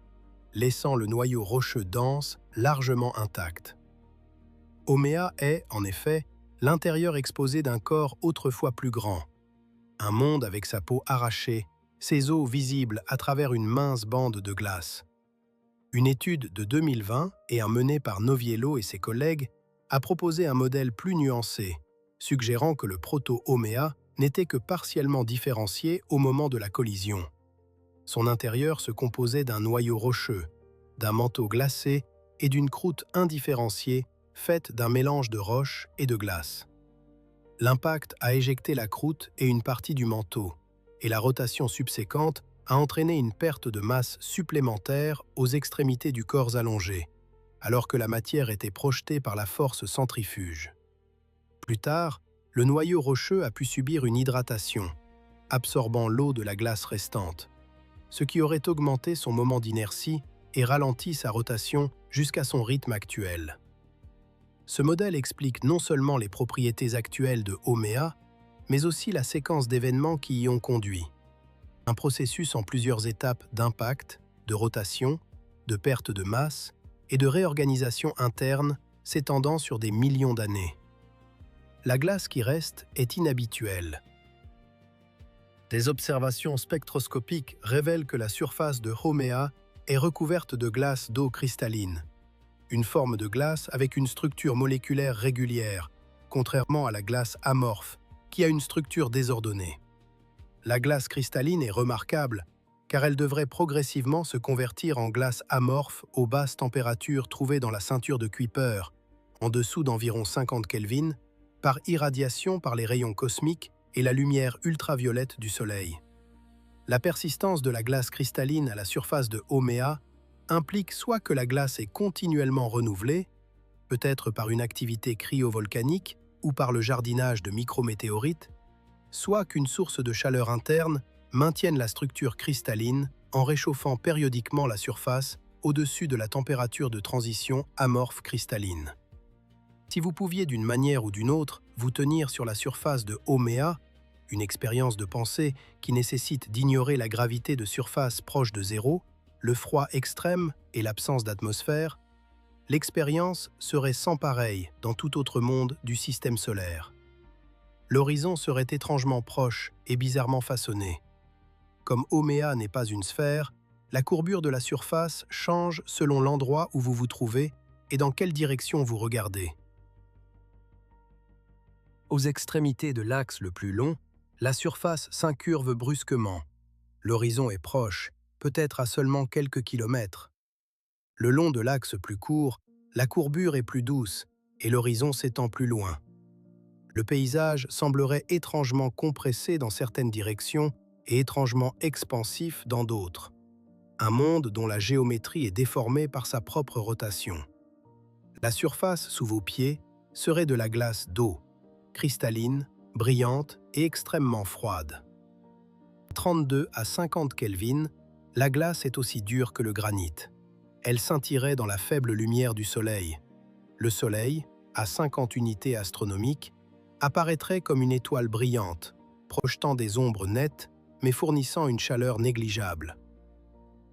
laissant le noyau rocheux dense largement intact. Ouméa est, en effet, l'intérieur exposé d'un corps autrefois plus grand. Un monde avec sa peau arrachée, ses os visibles à travers une mince bande de glace. Une étude de 2020, menée par Noviello et ses collègues, a proposé un modèle plus nuancé, suggérant que le proto-Ouméa n'était que partiellement différencié au moment de la collision. Son intérieur se composait d'un noyau rocheux, d'un manteau glacé et d'une croûte indifférenciée faite d'un mélange de roches et de glace. L'impact a éjecté la croûte et une partie du manteau, et la rotation subséquente a entraîné une perte de masse supplémentaire aux extrémités du corps allongé, alors que la matière était projetée par la force centrifuge. Plus tard, le noyau rocheux a pu subir une hydratation, absorbant l'eau de la glace restante, ce qui aurait augmenté son moment d'inertie et ralentit sa rotation jusqu'à son rythme actuel. Ce modèle explique non seulement les propriétés actuelles de Haumea, mais aussi la séquence d'événements qui y ont conduit. Un processus en plusieurs étapes d'impact, de rotation, de perte de masse et de réorganisation interne s'étendant sur des millions d'années. La glace qui reste est inhabituelle. Des observations spectroscopiques révèlent que la surface de Haumea est recouverte de glace d'eau cristalline, une forme de glace avec une structure moléculaire régulière, contrairement à la glace amorphe, qui a une structure désordonnée. La glace cristalline est remarquable, car elle devrait progressivement se convertir en glace amorphe aux basses températures trouvées dans la ceinture de Kuiper, en dessous d'environ 50 Kelvin, par irradiation par les rayons cosmiques et la lumière ultraviolette du Soleil. La persistance de la glace cristalline à la surface de Haumea implique soit que la glace est continuellement renouvelée, peut-être par une activité cryovolcanique ou par le jardinage de micrométéorites, soit qu'une source de chaleur interne maintienne la structure cristalline en réchauffant périodiquement la surface au-dessus de la température de transition amorphe cristalline. Si vous pouviez d'une manière ou d'une autre vous tenir sur la surface de Haumea, une expérience de pensée qui nécessite d'ignorer la gravité de surface proche de zéro, le froid extrême et l'absence d'atmosphère, l'expérience serait sans pareille dans tout autre monde du système solaire. L'horizon serait étrangement proche et bizarrement façonné. Comme Haumea n'est pas une sphère, la courbure de la surface change selon l'endroit où vous vous trouvez et dans quelle direction vous regardez. Aux extrémités de l'axe le plus long, la surface s'incurve brusquement. L'horizon est proche, peut-être à seulement quelques kilomètres. Le long de l'axe plus court, la courbure est plus douce et l'horizon s'étend plus loin. Le paysage semblerait étrangement compressé dans certaines directions et étrangement expansif dans d'autres. Un monde dont la géométrie est déformée par sa propre rotation. La surface sous vos pieds serait de la glace d'eau, cristalline, brillante et extrêmement froide. 32 à 50 Kelvin, la glace est aussi dure que le granit. Elle scintillerait dans la faible lumière du Soleil. Le Soleil, à 50 unités astronomiques, apparaîtrait comme une étoile brillante, projetant des ombres nettes, mais fournissant une chaleur négligeable.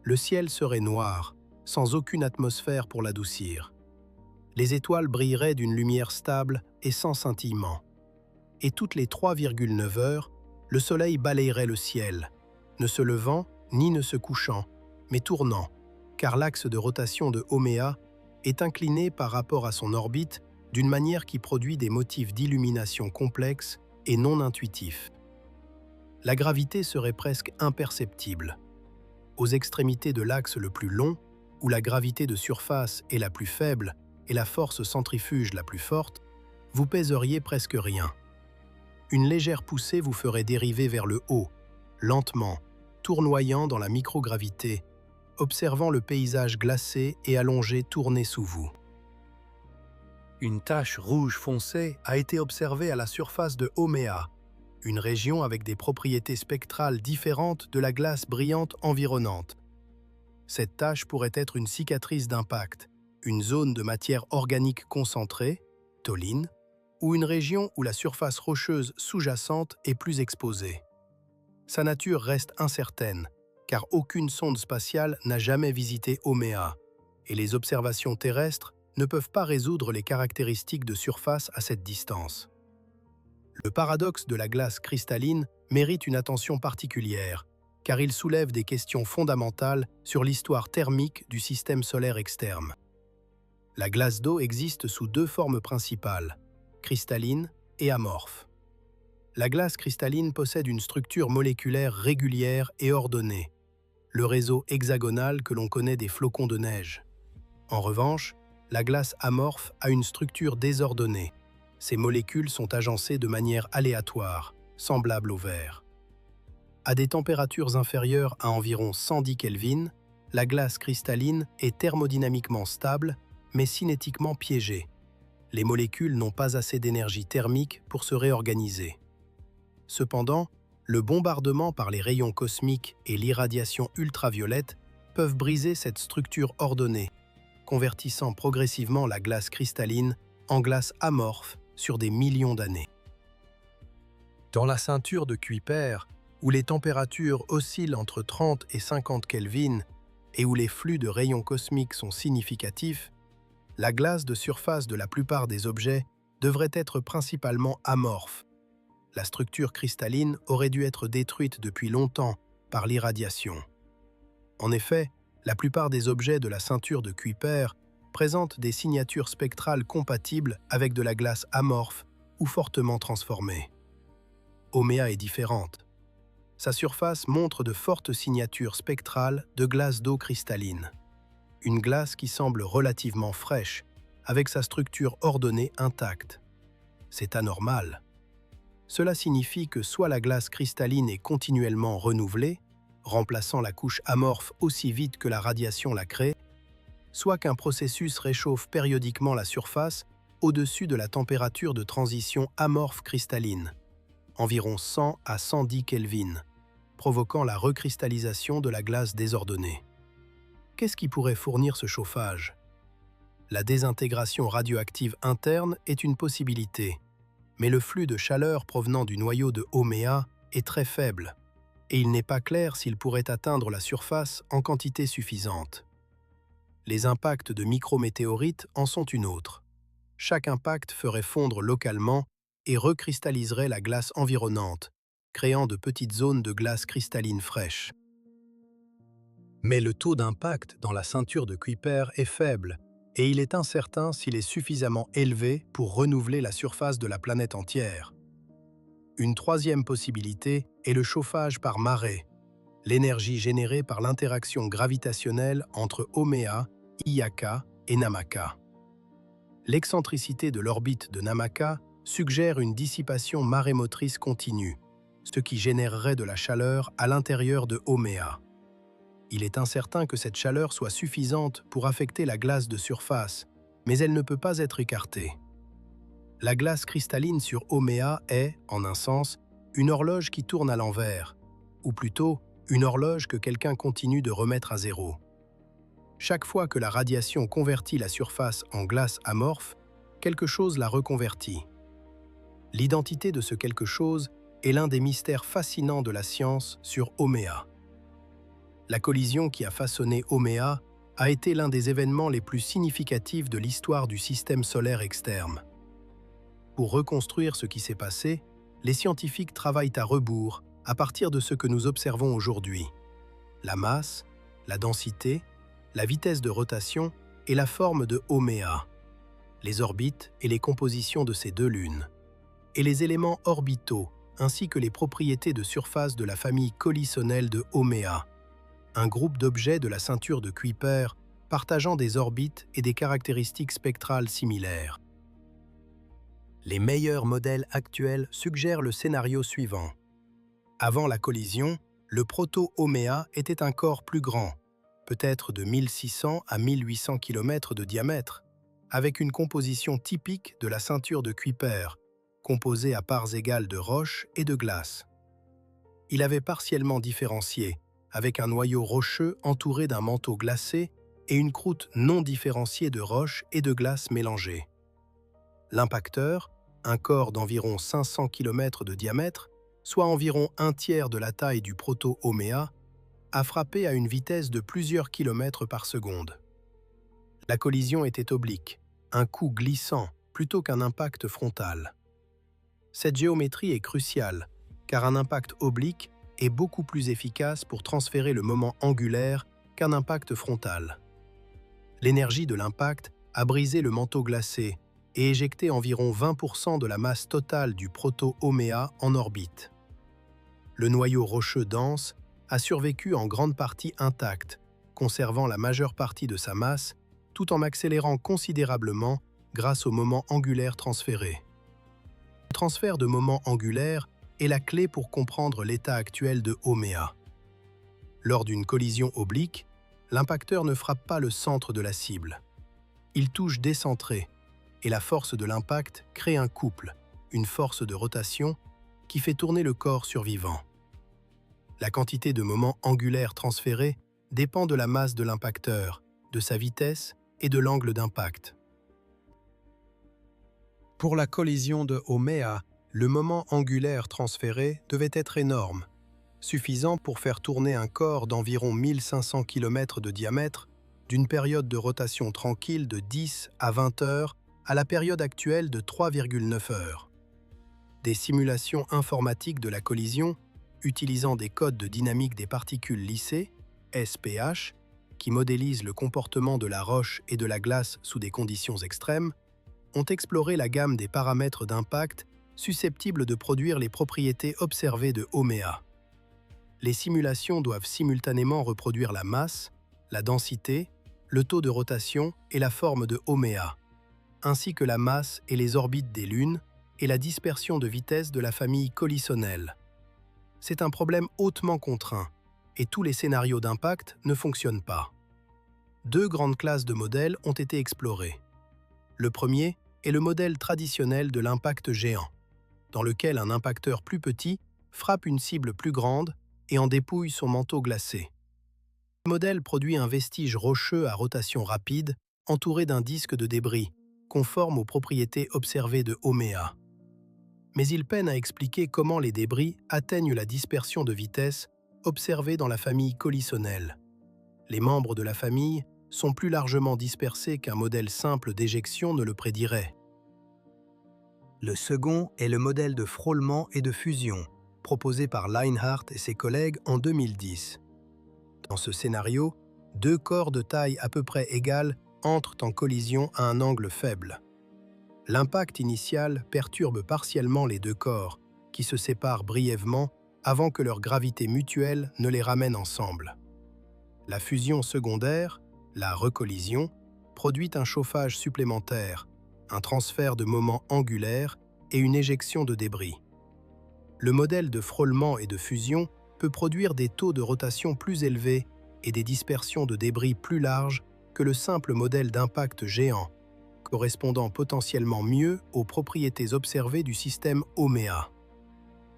Le ciel serait noir, sans aucune atmosphère pour l'adoucir. Les étoiles brilleraient d'une lumière stable et sans scintillement. Et toutes les 3,9 heures, le Soleil balayerait le ciel, ne se levant ni ne se couchant, mais tournant, car l'axe de rotation de Haumea est incliné par rapport à son orbite d'une manière qui produit des motifs d'illumination complexes et non intuitifs. La gravité serait presque imperceptible. Aux extrémités de l'axe le plus long, où la gravité de surface est la plus faible et la force centrifuge la plus forte, vous pèseriez presque rien. Une légère poussée vous ferait dériver vers le haut, lentement, tournoyant dans la microgravité, observant le paysage glacé et allongé tourner sous vous. Une tache rouge foncé a été observée à la surface de Haumea, une région avec des propriétés spectrales différentes de la glace brillante environnante. Cette tache pourrait être une cicatrice d'impact, une zone de matière organique concentrée, tholline, ou une région où la surface rocheuse sous-jacente est plus exposée. Sa nature reste incertaine, car aucune sonde spatiale n'a jamais visité Haumea, et les observations terrestres ne peuvent pas résoudre les caractéristiques de surface à cette distance. Le paradoxe de la glace cristalline mérite une attention particulière, car il soulève des questions fondamentales sur l'histoire thermique du système solaire externe. La glace d'eau existe sous deux formes principales, cristalline et amorphe. La glace cristalline possède une structure moléculaire régulière et ordonnée, le réseau hexagonal que l'on connaît des flocons de neige. En revanche, la glace amorphe a une structure désordonnée. Ces molécules sont agencées de manière aléatoire, semblable au verre. À des températures inférieures à environ 110 Kelvin, la glace cristalline est thermodynamiquement stable, mais cinétiquement piégée. Les molécules n'ont pas assez d'énergie thermique pour se réorganiser. Cependant, le bombardement par les rayons cosmiques et l'irradiation ultraviolette peuvent briser cette structure ordonnée, convertissant progressivement la glace cristalline en glace amorphe sur des millions d'années. Dans la ceinture de Kuiper, où les températures oscillent entre 30 et 50 Kelvin et où les flux de rayons cosmiques sont significatifs, la glace de surface de la plupart des objets devrait être principalement amorphe. La structure cristalline aurait dû être détruite depuis longtemps par l'irradiation. En effet, la plupart des objets de la ceinture de Kuiper présentent des signatures spectrales compatibles avec de la glace amorphe ou fortement transformée. Haumea est différente. Sa surface montre de fortes signatures spectrales de glace d'eau cristalline. Une glace qui semble relativement fraîche, avec sa structure ordonnée intacte. C'est anormal. Cela signifie que soit la glace cristalline est continuellement renouvelée, remplaçant la couche amorphe aussi vite que la radiation la crée, soit qu'un processus réchauffe périodiquement la surface au-dessus de la température de transition amorphe cristalline, environ 100 à 110 Kelvin, provoquant la recristallisation de la glace désordonnée. Qu'est-ce qui pourrait fournir ce chauffage? La désintégration radioactive interne est une possibilité, mais le flux de chaleur provenant du noyau de Haumea est très faible, et il n'est pas clair s'il pourrait atteindre la surface en quantité suffisante. Les impacts de micrométéorites en sont une autre. Chaque impact ferait fondre localement et recristalliserait la glace environnante, créant de petites zones de glace cristalline fraîche. Mais le taux d'impact dans la ceinture de Kuiper est faible, et il est incertain s'il est suffisamment élevé pour renouveler la surface de la planète entière. Une troisième possibilité est le chauffage par marée, l'énergie générée par l'interaction gravitationnelle entre Haumea, Iyaka et Namaka. L'excentricité de l'orbite de Namaka suggère une dissipation marémotrice continue, ce qui générerait de la chaleur à l'intérieur de Haumea. Il est incertain que cette chaleur soit suffisante pour affecter la glace de surface, mais elle ne peut pas être écartée. La glace cristalline sur Haumea est, en un sens, une horloge qui tourne à l'envers, ou plutôt une horloge que quelqu'un continue de remettre à zéro. Chaque fois que la radiation convertit la surface en glace amorphe, quelque chose la reconvertit. L'identité de ce quelque chose est l'un des mystères fascinants de la science sur Haumea. La collision qui a façonné Haumea a été l'un des événements les plus significatifs de l'histoire du système solaire externe. Pour reconstruire ce qui s'est passé, les scientifiques travaillent à rebours à partir de ce que nous observons aujourd'hui. La masse, la densité, la vitesse de rotation et la forme de Haumea, les orbites et les compositions de ces deux lunes, et les éléments orbitaux ainsi que les propriétés de surface de la famille collisionnelle de Haumea, un groupe d'objets de la ceinture de Kuiper partageant des orbites et des caractéristiques spectrales similaires. Les meilleurs modèles actuels suggèrent le scénario suivant. Avant la collision, le proto-Haumea était un corps plus grand, peut-être de 1600 à 1800 km de diamètre, avec une composition typique de la ceinture de Kuiper, composée à parts égales de roches et de glace. Il avait partiellement différencié, avec un noyau rocheux entouré d'un manteau glacé et une croûte non différenciée de roches et de glace mélangées. L'impacteur, un corps d'environ 500 km de diamètre, soit environ un tiers de la taille du proto-Haumea, a frappé à une vitesse de plusieurs kilomètres par seconde. La collision était oblique, un coup glissant plutôt qu'un impact frontal. Cette géométrie est cruciale, car un impact oblique est beaucoup plus efficace pour transférer le moment angulaire qu'un impact frontal. L'énergie de l'impact a brisé le manteau glacé et éjecté environ 20% de la masse totale du proto-Haumea en orbite. Le noyau rocheux dense a survécu en grande partie intact, conservant la majeure partie de sa masse, tout en accélérant considérablement grâce au moment angulaire transféré. Le transfert de moment angulaire est la clé pour comprendre l'état actuel de Haumea. Lors d'une collision oblique, l'impacteur ne frappe pas le centre de la cible. Il touche décentré, et la force de l'impact crée un couple, une force de rotation, qui fait tourner le corps survivant. La quantité de moment angulaire transféré dépend de la masse de l'impacteur, de sa vitesse et de l'angle d'impact. Pour la collision de Haumea, le moment angulaire transféré devait être énorme, suffisant pour faire tourner un corps d'environ 1500 km de diamètre d'une période de rotation tranquille de 10 à 20 heures à la période actuelle de 3,9 heures. Des simulations informatiques de la collision, utilisant des codes de dynamique des particules lissées, SPH, qui modélisent le comportement de la roche et de la glace sous des conditions extrêmes, ont exploré la gamme des paramètres d'impact susceptibles de produire les propriétés observées de Haumea. Les simulations doivent simultanément reproduire la masse, la densité, le taux de rotation et la forme de Haumea, ainsi que la masse et les orbites des lunes et la dispersion de vitesse de la famille collisionnelle. C'est un problème hautement contraint, et tous les scénarios d'impact ne fonctionnent pas. Deux grandes classes de modèles ont été explorées. Le premier est le modèle traditionnel de l'impact géant, dans lequel un impacteur plus petit frappe une cible plus grande et en dépouille son manteau glacé. Le modèle produit un vestige rocheux à rotation rapide, entouré d'un disque de débris, conforme aux propriétés observées de Haumea. Mais il peine à expliquer comment les débris atteignent la dispersion de vitesse observée dans la famille collisionnelle. Les membres de la famille sont plus largement dispersés qu'un modèle simple d'éjection ne le prédirait. Le second est le modèle de frôlement et de fusion, proposé par Leinhardt et ses collègues en 2010. Dans ce scénario, deux corps de taille à peu près égale entrent en collision à un angle faible. L'impact initial perturbe partiellement les deux corps, qui se séparent brièvement avant que leur gravité mutuelle ne les ramène ensemble. La fusion secondaire, la recollision, produit un chauffage supplémentaire, un transfert de moment angulaire et une éjection de débris. Le modèle de frôlement et de fusion peut produire des taux de rotation plus élevés et des dispersions de débris plus larges que le simple modèle d'impact géant, correspondant potentiellement mieux aux propriétés observées du système Haumea.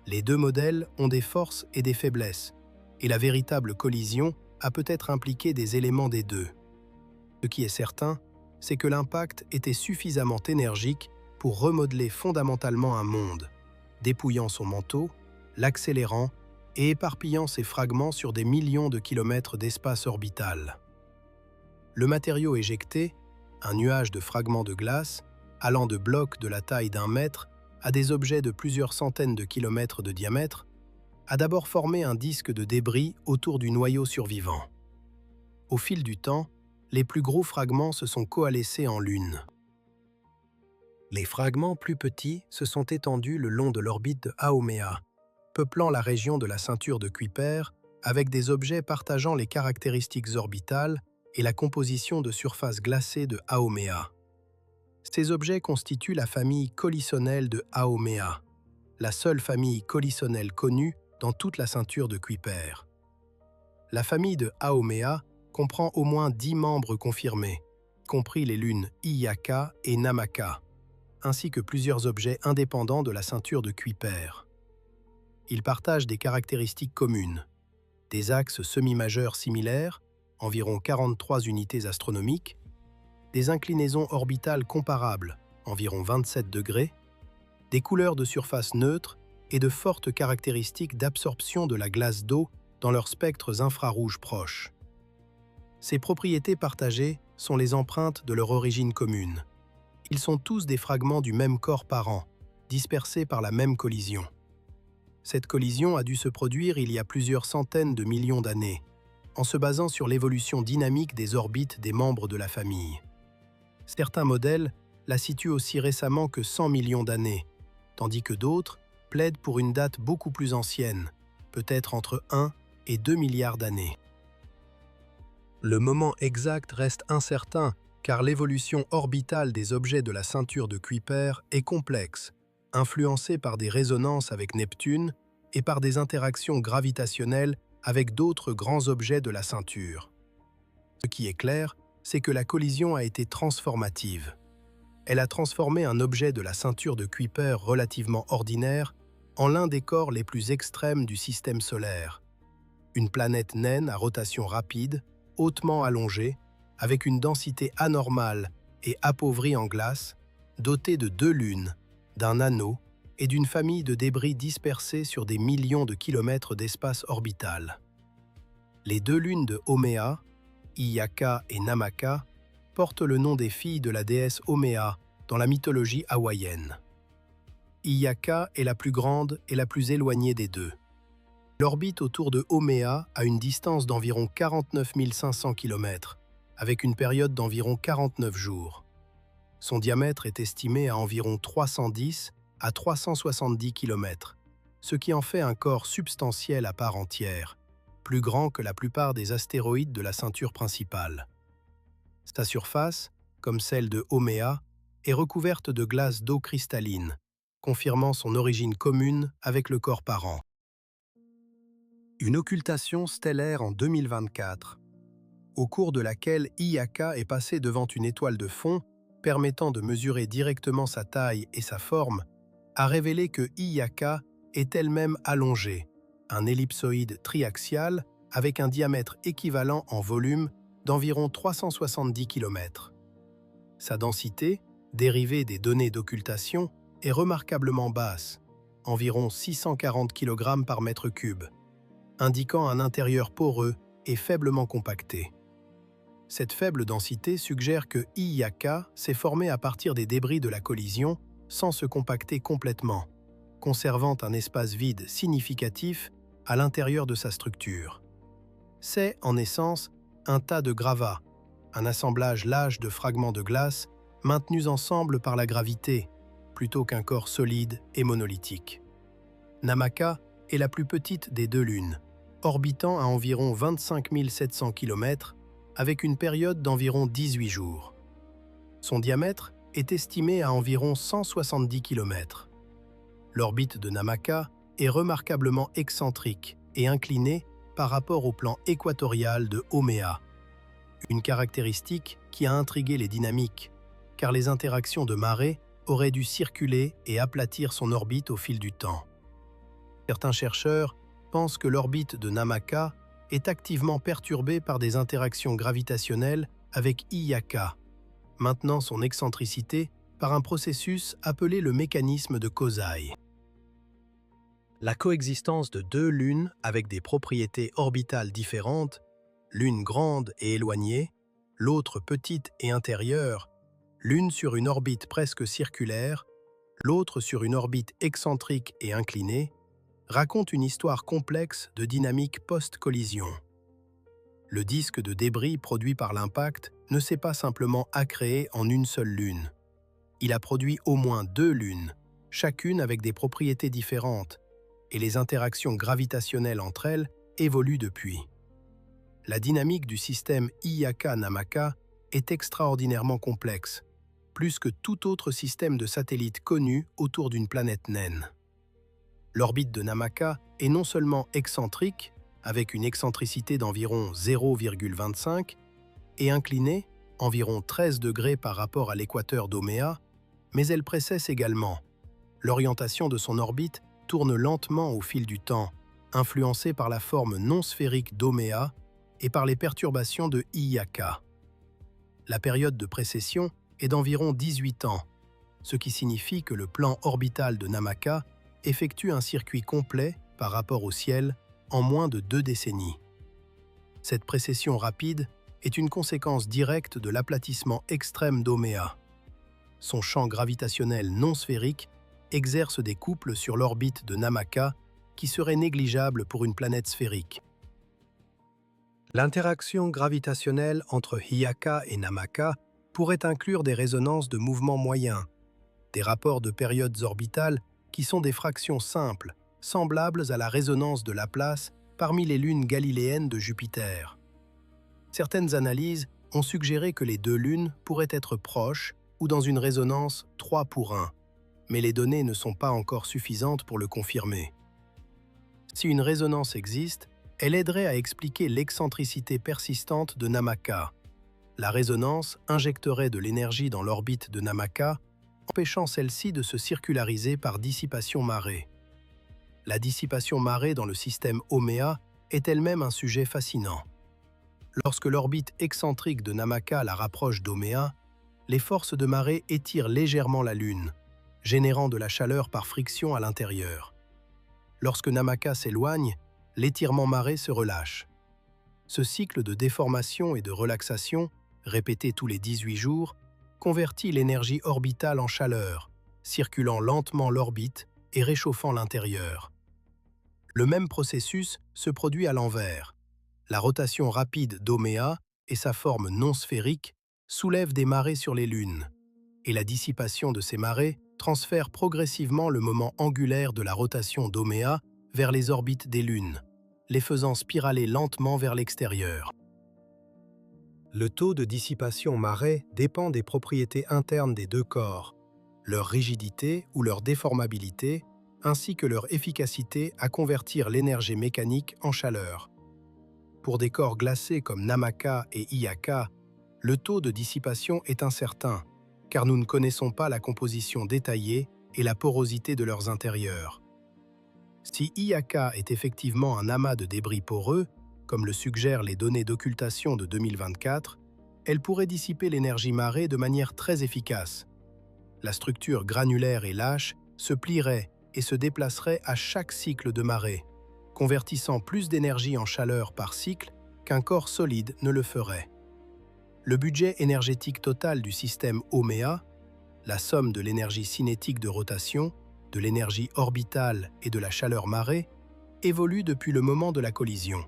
Les deux modèles ont des forces et des faiblesses, et la véritable collision a peut-être impliqué des éléments des deux. Ce qui est certain, c'est que l'impact était suffisamment énergique pour remodeler fondamentalement un monde, dépouillant son manteau, l'accélérant et éparpillant ses fragments sur des millions de kilomètres d'espace orbital. Le matériau éjecté, un nuage de fragments de glace, allant de blocs de la taille d'1 mètre à des objets de plusieurs centaines de kilomètres de diamètre, a d'abord formé un disque de débris autour du noyau survivant. Au fil du temps, les plus gros fragments se sont coalescés en lune. Les fragments plus petits se sont étendus le long de l'orbite de Haumea, peuplant la région de la ceinture de Kuiper avec des objets partageant les caractéristiques orbitales et la composition de surface glacée de Haumea. Ces objets constituent la famille collisionnelle de Haumea, la seule famille collisionnelle connue dans toute la ceinture de Kuiper. La famille de Haumea comprend au moins 10 membres confirmés, compris les lunes Iyaka et Namaka, ainsi que plusieurs objets indépendants de la ceinture de Kuiper. Ils partagent des caractéristiques communes, des axes semi-majeurs similaires, environ 43 unités astronomiques, des inclinaisons orbitales comparables, environ 27 degrés, des couleurs de surface neutres et de fortes caractéristiques d'absorption de la glace d'eau dans leurs spectres infrarouges proches. Ces propriétés partagées sont les empreintes de leur origine commune. Ils sont tous des fragments du même corps parent, dispersés par la même collision. Cette collision a dû se produire il y a plusieurs centaines de millions d'années, en se basant sur l'évolution dynamique des orbites des membres de la famille. Certains modèles la situent aussi récemment que 100 millions d'années, tandis que d'autres plaident pour une date beaucoup plus ancienne, peut-être entre 1 et 2 milliards d'années. Le moment exact reste incertain car l'évolution orbitale des objets de la ceinture de Kuiper est complexe, influencée par des résonances avec Neptune et par des interactions gravitationnelles avec d'autres grands objets de la ceinture. Ce qui est clair, c'est que la collision a été transformative. Elle a transformé un objet de la ceinture de Kuiper relativement ordinaire en l'un des corps les plus extrêmes du système solaire. une planète naine à rotation rapide, hautement allongée, avec une densité anormale et appauvrie en glace, dotée de 2 lunes, d'un anneau et d'une famille de débris dispersés sur des millions de kilomètres d'espace orbital. Les 2 lunes de Haumea, Iyaka et Namaka, portent le nom des filles de la déesse Haumea dans la mythologie hawaïenne. Iyaka est la plus grande et la plus éloignée des deux. L'orbite autour de Haumea a une distance d'environ 49 500 km, avec une période d'environ 49 jours. Son diamètre est estimé à environ 310 à 370 km, ce qui en fait un corps substantiel à part entière, plus grand que la plupart des astéroïdes de la ceinture principale. Sa surface, comme celle de Haumea, est recouverte de glace d'eau cristalline, confirmant son origine commune avec le corps parent. Une occultation stellaire en 2024, au cours de laquelle Iyaka est passé devant une étoile de fond permettant de mesurer directement sa taille et sa forme, a révélé que Iyaka est elle-même allongée, un ellipsoïde triaxial avec un diamètre équivalent en volume d'environ 370 km. Sa densité, dérivée des données d'occultation, est remarquablement basse, environ 640 kg par mètre cube, indiquant un intérieur poreux et faiblement compacté. Cette faible densité suggère que Iyaka s'est formé à partir des débris de la collision sans se compacter complètement, conservant un espace vide significatif à l'intérieur de sa structure. C'est, en essence, un tas de gravats, un assemblage lâche de fragments de glace maintenus ensemble par la gravité, plutôt qu'un corps solide et monolithique. Namaka est la plus petite des 2 lunes, orbitant à environ 25 700 km avec une période d'environ 18 jours. Son diamètre est estimé à environ 170 km. L'orbite de Namaka est remarquablement excentrique et inclinée par rapport au plan équatorial de Haumea, une caractéristique qui a intrigué les dynamiques, car les interactions de marée auraient dû circuler et aplatir son orbite au fil du temps. Certains chercheurs pensent que l'orbite de Namaka est activement perturbée par des interactions gravitationnelles avec Iyaka, maintenant son excentricité par un processus appelé le mécanisme de Kozai. La coexistence de 2 lunes avec des propriétés orbitales différentes, l'une grande et éloignée, l'autre petite et intérieure, l'une sur une orbite presque circulaire, l'autre sur une orbite excentrique et inclinée, raconte une histoire complexe de dynamique post-collision. Le disque de débris produit par l'impact ne s'est pas simplement accréé en une seule lune. Il a produit au moins 2 lunes, chacune avec des propriétés différentes, et les interactions gravitationnelles entre elles évoluent depuis. La dynamique du système Iyaka-Namaka est extraordinairement complexe, plus que tout autre système de satellites connu autour d'une planète naine. L'orbite de Namaka est non seulement excentrique, avec une excentricité d'environ 0,25, et inclinée, environ 13 degrés par rapport à l'équateur d'Haumea, mais elle précède également. L'orientation de son orbite tourne lentement au fil du temps, influencée par la forme non sphérique d'Haumea et par les perturbations de Iyaka. La période de précession est d'environ 18 ans, ce qui signifie que le plan orbital de Namaka effectue un circuit complet par rapport au ciel en moins de 2 décennies. Cette précession rapide est une conséquence directe de l'aplatissement extrême d'Haumea. Son champ gravitationnel non sphérique exerce des couples sur l'orbite de Namaka qui seraient négligeables pour une planète sphérique. L'interaction gravitationnelle entre Iyaka et Namaka pourrait inclure des résonances de mouvements moyens, des rapports de périodes orbitales qui sont des fractions simples, semblables à la résonance de Laplace parmi les lunes galiléennes de Jupiter. Certaines analyses ont suggéré que les 2 lunes pourraient être proches ou dans une résonance 3 pour 1, mais les données ne sont pas encore suffisantes pour le confirmer. Si une résonance existe, elle aiderait à expliquer l'excentricité persistante de Namaka. La résonance injecterait de l'énergie dans l'orbite de Namaka, empêchant celle-ci de se circulariser par dissipation marée. La dissipation marée dans le système Haumea est elle-même un sujet fascinant. Lorsque l'orbite excentrique de Namaka la rapproche d'Oméa, les forces de marée étirent légèrement la Lune, générant de la chaleur par friction à l'intérieur. Lorsque Namaka s'éloigne, l'étirement marée se relâche. Ce cycle de déformation et de relaxation, répété tous les 18 jours, convertit l'énergie orbitale en chaleur, circulant lentement l'orbite et réchauffant l'intérieur. Le même processus se produit à l'envers. La rotation rapide d'Oméa et sa forme non sphérique soulèvent des marées sur les lunes, et la dissipation de ces marées transfère progressivement le moment angulaire de la rotation d'Oméa vers les orbites des lunes, les faisant spiraler lentement vers l'extérieur. Le taux de dissipation marée dépend des propriétés internes des deux corps, leur rigidité ou leur déformabilité, ainsi que leur efficacité à convertir l'énergie mécanique en chaleur. Pour des corps glacés comme Namaka et Iyaka, le taux de dissipation est incertain, car nous ne connaissons pas la composition détaillée et la porosité de leurs intérieurs. Si Iyaka est effectivement un amas de débris poreux, comme le suggèrent les données d'occultation de 2024, elle pourrait dissiper l'énergie marée de manière très efficace. La structure granulaire et lâche se plierait et se déplacerait à chaque cycle de marée, convertissant plus d'énergie en chaleur par cycle qu'un corps solide ne le ferait. Le budget énergétique total du système Oméa, la somme de l'énergie cinétique de rotation, de l'énergie orbitale et de la chaleur marée, évolue depuis le moment de la collision.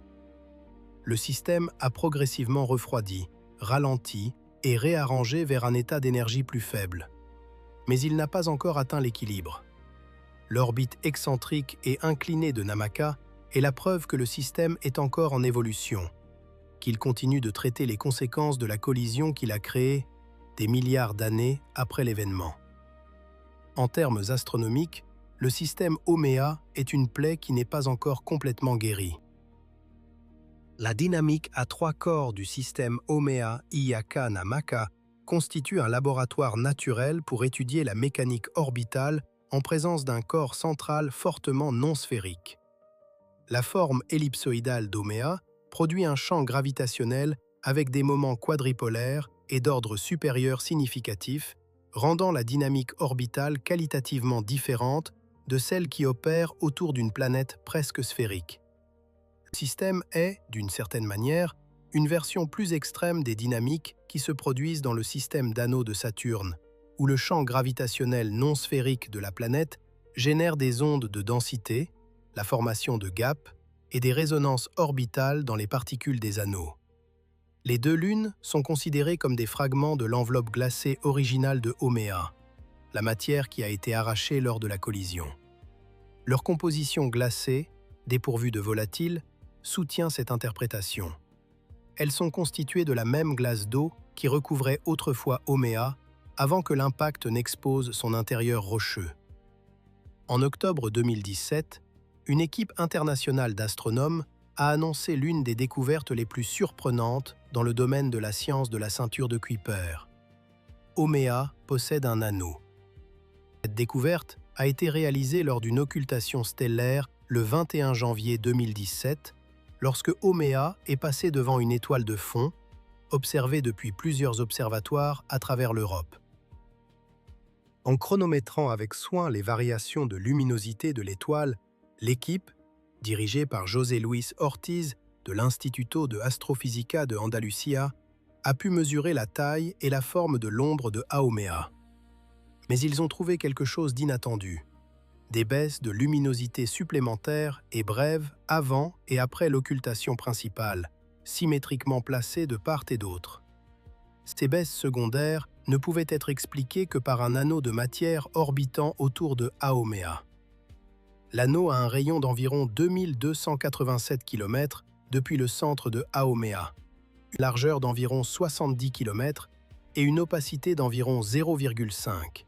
Le système a progressivement refroidi, ralenti et réarrangé vers un état d'énergie plus faible. Mais il n'a pas encore atteint l'équilibre. L'orbite excentrique et inclinée de Namaka est la preuve que le système est encore en évolution, qu'il continue de traiter les conséquences de la collision qu'il a créée des milliards d'années après l'événement. En termes astronomiques, le système Oméa est une plaie qui n'est pas encore complètement guérie. La dynamique à trois corps du système Oméa-Iyaka-Namaka constitue un laboratoire naturel pour étudier la mécanique orbitale en présence d'un corps central fortement non sphérique. La forme ellipsoïdale d'Oméa produit un champ gravitationnel avec des moments quadripolaires et d'ordre supérieur significatif, rendant la dynamique orbitale qualitativement différente de celle qui opère autour d'une planète presque sphérique. Le système est, d'une certaine manière, une version plus extrême des dynamiques qui se produisent dans le système d'anneaux de Saturne, où le champ gravitationnel non sphérique de la planète génère des ondes de densité, la formation de gaps et des résonances orbitales dans les particules des anneaux. Les deux lunes sont considérées comme des fragments de l'enveloppe glacée originale de Oméa, la matière qui a été arrachée lors de la collision. Leur composition glacée, dépourvue de volatiles, soutient cette interprétation. Elles sont constituées de la même glace d'eau qui recouvrait autrefois Oméa avant que l'impact n'expose son intérieur rocheux. En octobre 2017, une équipe internationale d'astronomes a annoncé l'une des découvertes les plus surprenantes dans le domaine de la science de la ceinture de Kuiper. Oméa possède un anneau. Cette découverte a été réalisée lors d'une occultation stellaire le 21 janvier 2017, lorsque Oméa est passé devant une étoile de fond, observée depuis plusieurs observatoires à travers l'Europe. En chronométrant avec soin les variations de luminosité de l'étoile, l'équipe, dirigée par José Luis Ortiz de l'Instituto de Astrofísica de Andalucía, a pu mesurer la taille et la forme de l'ombre de Haumea. Mais ils ont trouvé quelque chose d'inattendu. Des baisses de luminosité supplémentaires et brèves avant et après l'occultation principale, symétriquement placées de part et d'autre. Ces baisses secondaires ne pouvaient être expliquées que par un anneau de matière orbitant autour de Haumea. L'anneau a un rayon d'environ 2287 km depuis le centre de Haumea, une largeur d'environ 70 km et une opacité d'environ 0,5,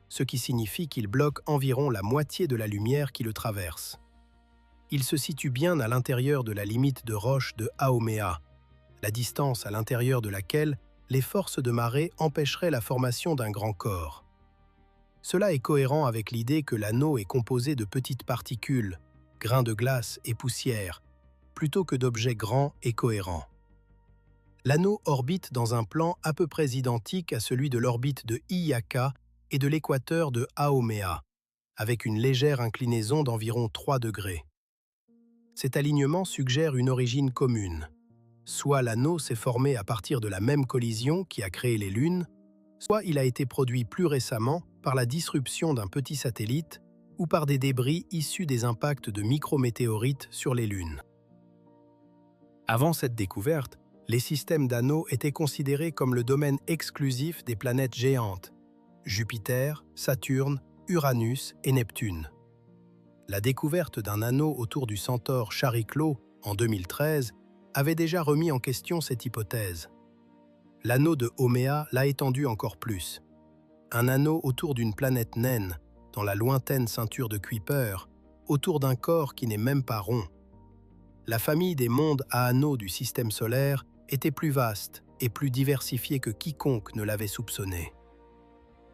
ce qui signifie qu'il bloque environ la moitié de la lumière qui le traverse. Il se situe bien à l'intérieur de la limite de roche de Haumea, la distance à l'intérieur de laquelle les forces de marée empêcheraient la formation d'un grand corps. Cela est cohérent avec l'idée que l'anneau est composé de petites particules, grains de glace et poussière, plutôt que d'objets grands et cohérents. L'anneau orbite dans un plan à peu près identique à celui de l'orbite de Iyaka et de l'équateur de Haumea, avec une légère inclinaison d'environ 3 degrés. Cet alignement suggère une origine commune. Soit l'anneau s'est formé à partir de la même collision qui a créé les lunes, soit il a été produit plus récemment par la disruption d'un petit satellite ou par des débris issus des impacts de micrométéorites sur les lunes. Avant cette découverte, les systèmes d'anneaux étaient considérés comme le domaine exclusif des planètes géantes, Jupiter, Saturne, Uranus et Neptune. La découverte d'un anneau autour du centaure Chariklo en 2013 avait déjà remis en question cette hypothèse. L'anneau de Haumea l'a étendu encore plus. Un anneau autour d'une planète naine, dans la lointaine ceinture de Kuiper, autour d'un corps qui n'est même pas rond. La famille des mondes à anneaux du système solaire était plus vaste et plus diversifiée que quiconque ne l'avait soupçonné.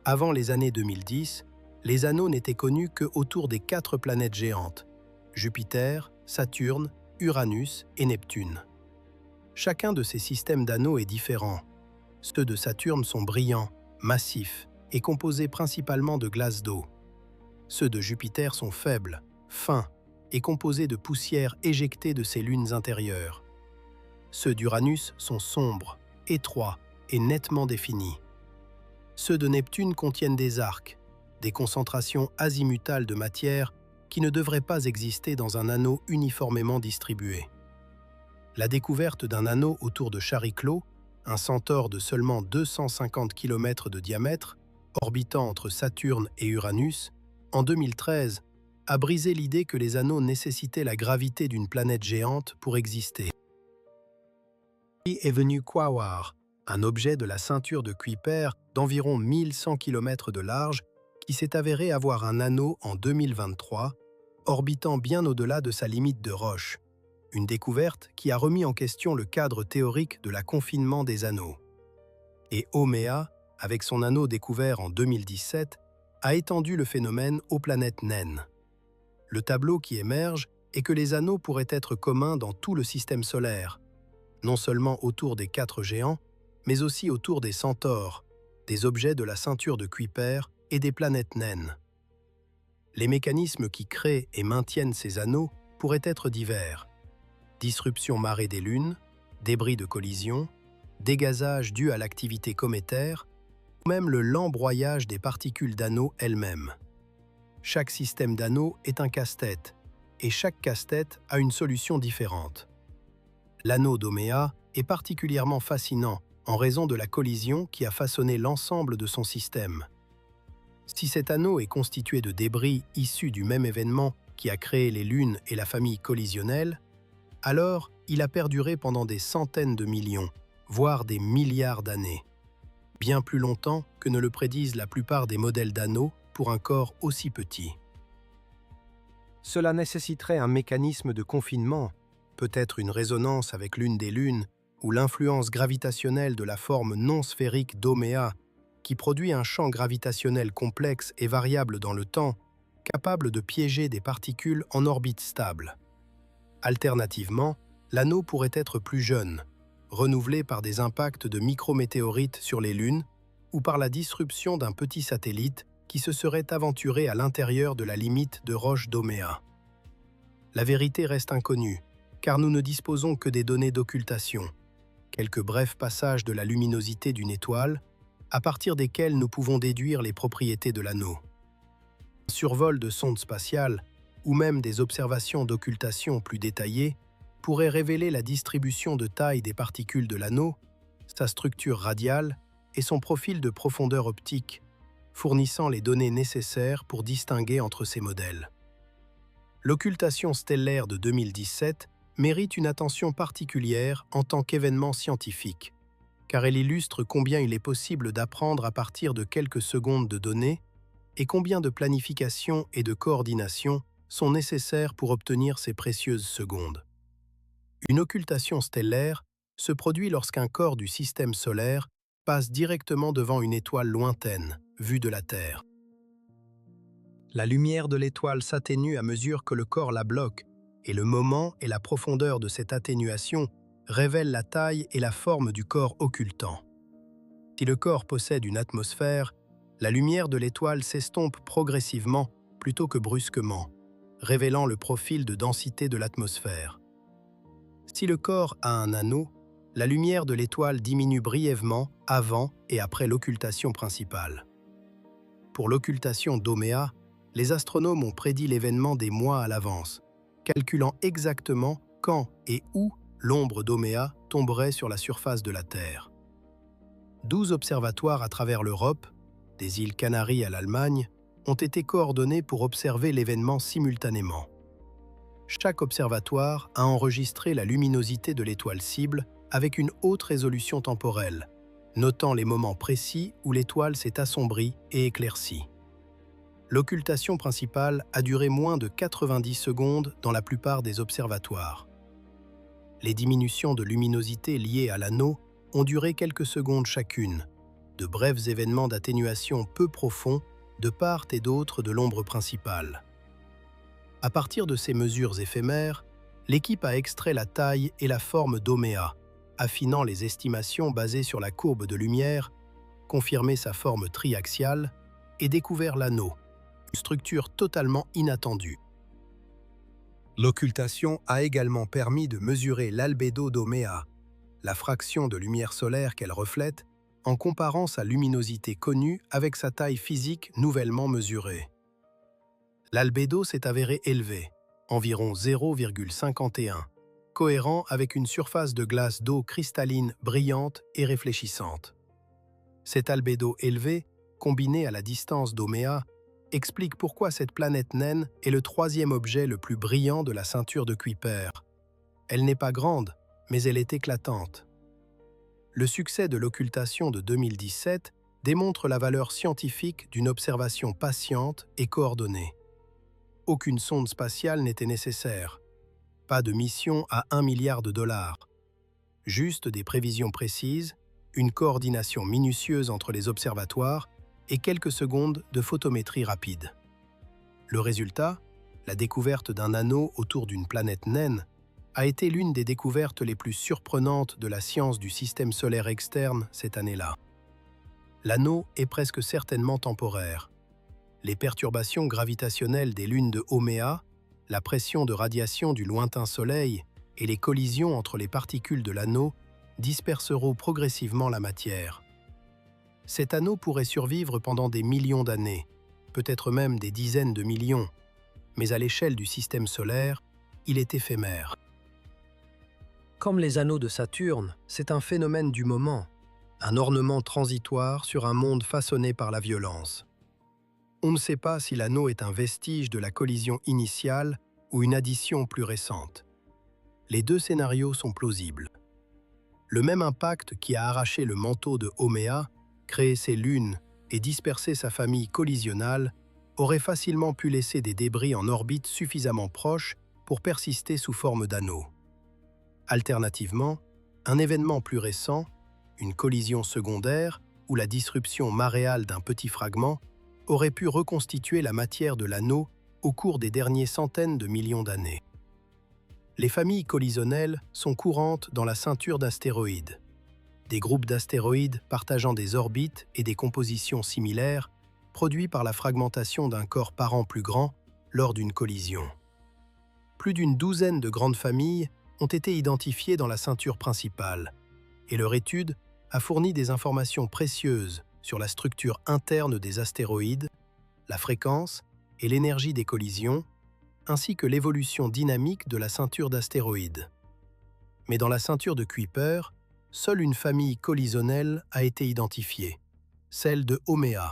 Avant les années 2010, les anneaux n'étaient connus que autour des 4 planètes géantes, Jupiter, Saturne, Uranus et Neptune. Chacun de ces systèmes d'anneaux est différent. Ceux de Saturne sont brillants, massifs et composés principalement de glace d'eau. Ceux de Jupiter sont faibles, fins et composés de poussière éjectée de ses lunes intérieures. Ceux d'Uranus sont sombres, étroits et nettement définis. Ceux de Neptune contiennent des arcs, des concentrations azimutales de matière qui ne devraient pas exister dans un anneau uniformément distribué. La découverte d'un anneau autour de Chariklo, un centaure de seulement 250 km de diamètre, orbitant entre Saturne et Uranus, en 2013, a brisé l'idée que les anneaux nécessitaient la gravité d'une planète géante pour exister. Puis est venu Quaoar, un objet de la ceinture de Kuiper d'environ 1100 km de large qui s'est avéré avoir un anneau en 2023, orbitant bien au-delà de sa limite de Roche, une découverte qui a remis en question le cadre théorique de la confinement des anneaux. Et Haumea, avec son anneau découvert en 2017, a étendu le phénomène aux planètes naines. Le tableau qui émerge est que les anneaux pourraient être communs dans tout le système solaire, non seulement autour des 4 géants, mais aussi autour des centaures, des objets de la ceinture de Kuiper et des planètes naines. Les mécanismes qui créent et maintiennent ces anneaux pourraient être divers. Disruption marée des lunes, débris de collision, dégazage dû à l'activité cométaire, ou même le lent broyage des particules d'anneaux elles-mêmes. Chaque système d'anneaux est un casse-tête, et chaque casse-tête a une solution différente. L'anneau d'Haumea est particulièrement fascinant en raison de la collision qui a façonné l'ensemble de son système. Si cet anneau est constitué de débris issus du même événement qui a créé les lunes et la famille collisionnelle, alors il a perduré pendant des centaines de millions, voire des milliards d'années. Bien plus longtemps que ne le prédisent la plupart des modèles d'anneaux pour un corps aussi petit. Cela nécessiterait un mécanisme de confinement, peut-être une résonance avec l'une des lunes ou l'influence gravitationnelle de la forme non sphérique d'Haumea qui produit un champ gravitationnel complexe et variable dans le temps, capable de piéger des particules en orbite stable. Alternativement, l'anneau pourrait être plus jeune, renouvelé par des impacts de micrométéorites sur les lunes ou par la disruption d'un petit satellite qui se serait aventuré à l'intérieur de la limite de Roche d'Haumea. La vérité reste inconnue, car nous ne disposons que des données d'occultation, quelques brefs passages de la luminosité d'une étoile, à partir desquels nous pouvons déduire les propriétés de l'anneau. Un survol de sondes spatiales, ou même des observations d'occultation plus détaillées, pourraient révéler la distribution de taille des particules de l'anneau, sa structure radiale et son profil de profondeur optique, fournissant les données nécessaires pour distinguer entre ces modèles. L'occultation stellaire de 2017 mérite une attention particulière en tant qu'événement scientifique, car elle illustre combien il est possible d'apprendre à partir de quelques secondes de données et combien de planification et de coordination sont nécessaires pour obtenir ces précieuses secondes. Une occultation stellaire se produit lorsqu'un corps du système solaire passe directement devant une étoile lointaine, vue de la Terre. La lumière de l'étoile s'atténue à mesure que le corps la bloque, et le moment et la profondeur de cette atténuation révèlent la taille et la forme du corps occultant. Si le corps possède une atmosphère, la lumière de l'étoile s'estompe progressivement plutôt que brusquement, révélant le profil de densité de l'atmosphère. Si le corps a un anneau, la lumière de l'étoile diminue brièvement avant et après l'occultation principale. Pour l'occultation d'Oméa, les astronomes ont prédit l'événement des mois à l'avance, calculant exactement quand et où l'ombre d'Oméa tomberait sur la surface de la Terre. 12 observatoires à travers l'Europe, des îles Canaries à l'Allemagne, ont été coordonnés pour observer l'événement simultanément. Chaque observatoire a enregistré la luminosité de l'étoile cible avec une haute résolution temporelle, notant les moments précis où l'étoile s'est assombrie et éclaircie. L'occultation principale a duré moins de 90 secondes dans la plupart des observatoires. Les diminutions de luminosité liées à l'anneau ont duré quelques secondes chacune, de brefs événements d'atténuation peu profonds de part et d'autre de l'ombre principale. À partir de ces mesures éphémères, l'équipe a extrait la taille et la forme d'Oméa, affinant les estimations basées sur la courbe de lumière, confirmé sa forme triaxiale et découvert l'anneau, une structure totalement inattendue. L'occultation a également permis de mesurer l'albédo d'Oméa, la fraction de lumière solaire qu'elle reflète, en comparant sa luminosité connue avec sa taille physique nouvellement mesurée. L'albédo s'est avéré élevé, environ 0,51, cohérent avec une surface de glace d'eau cristalline brillante et réfléchissante. Cet albédo élevé, combiné à la distance d'Oméa, explique pourquoi cette planète naine est le troisième objet le plus brillant de la ceinture de Kuiper. Elle n'est pas grande, mais elle est éclatante. Le succès de l'occultation de 2017 démontre la valeur scientifique d'une observation patiente et coordonnée. Aucune sonde spatiale n'était nécessaire. Pas de mission à 1 milliard de dollars. Juste des prévisions précises, une coordination minutieuse entre les observatoires et quelques secondes de photométrie rapide. Le résultat, la découverte d'un anneau autour d'une planète naine, a été l'une des découvertes les plus surprenantes de la science du système solaire externe cette année-là. L'anneau est presque certainement temporaire. Les perturbations gravitationnelles des lunes de Oméa, la pression de radiation du lointain Soleil et les collisions entre les particules de l'anneau disperseront progressivement la matière. Cet anneau pourrait survivre pendant des millions d'années, peut-être même des dizaines de millions, mais à l'échelle du système solaire, il est éphémère. Comme les anneaux de Saturne, c'est un phénomène du moment, un ornement transitoire sur un monde façonné par la violence. On ne sait pas si l'anneau est un vestige de la collision initiale ou une addition plus récente. Les deux scénarios sont plausibles. Le même impact qui a arraché le manteau de Oméa, créé ses lunes et dispersé sa famille collisionnale aurait facilement pu laisser des débris en orbite suffisamment proches pour persister sous forme d'anneaux. Alternativement, un événement plus récent, une collision secondaire ou la disruption maréale d'un petit fragment, aurait pu reconstituer la matière de l'anneau au cours des dernières centaines de millions d'années. Les familles collisionnelles sont courantes dans la ceinture d'astéroïdes. Des groupes d'astéroïdes partageant des orbites et des compositions similaires, produits par la fragmentation d'un corps parent plus grand lors d'une collision. Plus d'une douzaine de grandes familles ont été identifiées dans la ceinture principale, et leur étude a fourni des informations précieuses sur la structure interne des astéroïdes, la fréquence et l'énergie des collisions, ainsi que l'évolution dynamique de la ceinture d'astéroïdes. Mais dans la ceinture de Kuiper, seule une famille collisionnelle a été identifiée, celle de Oméa.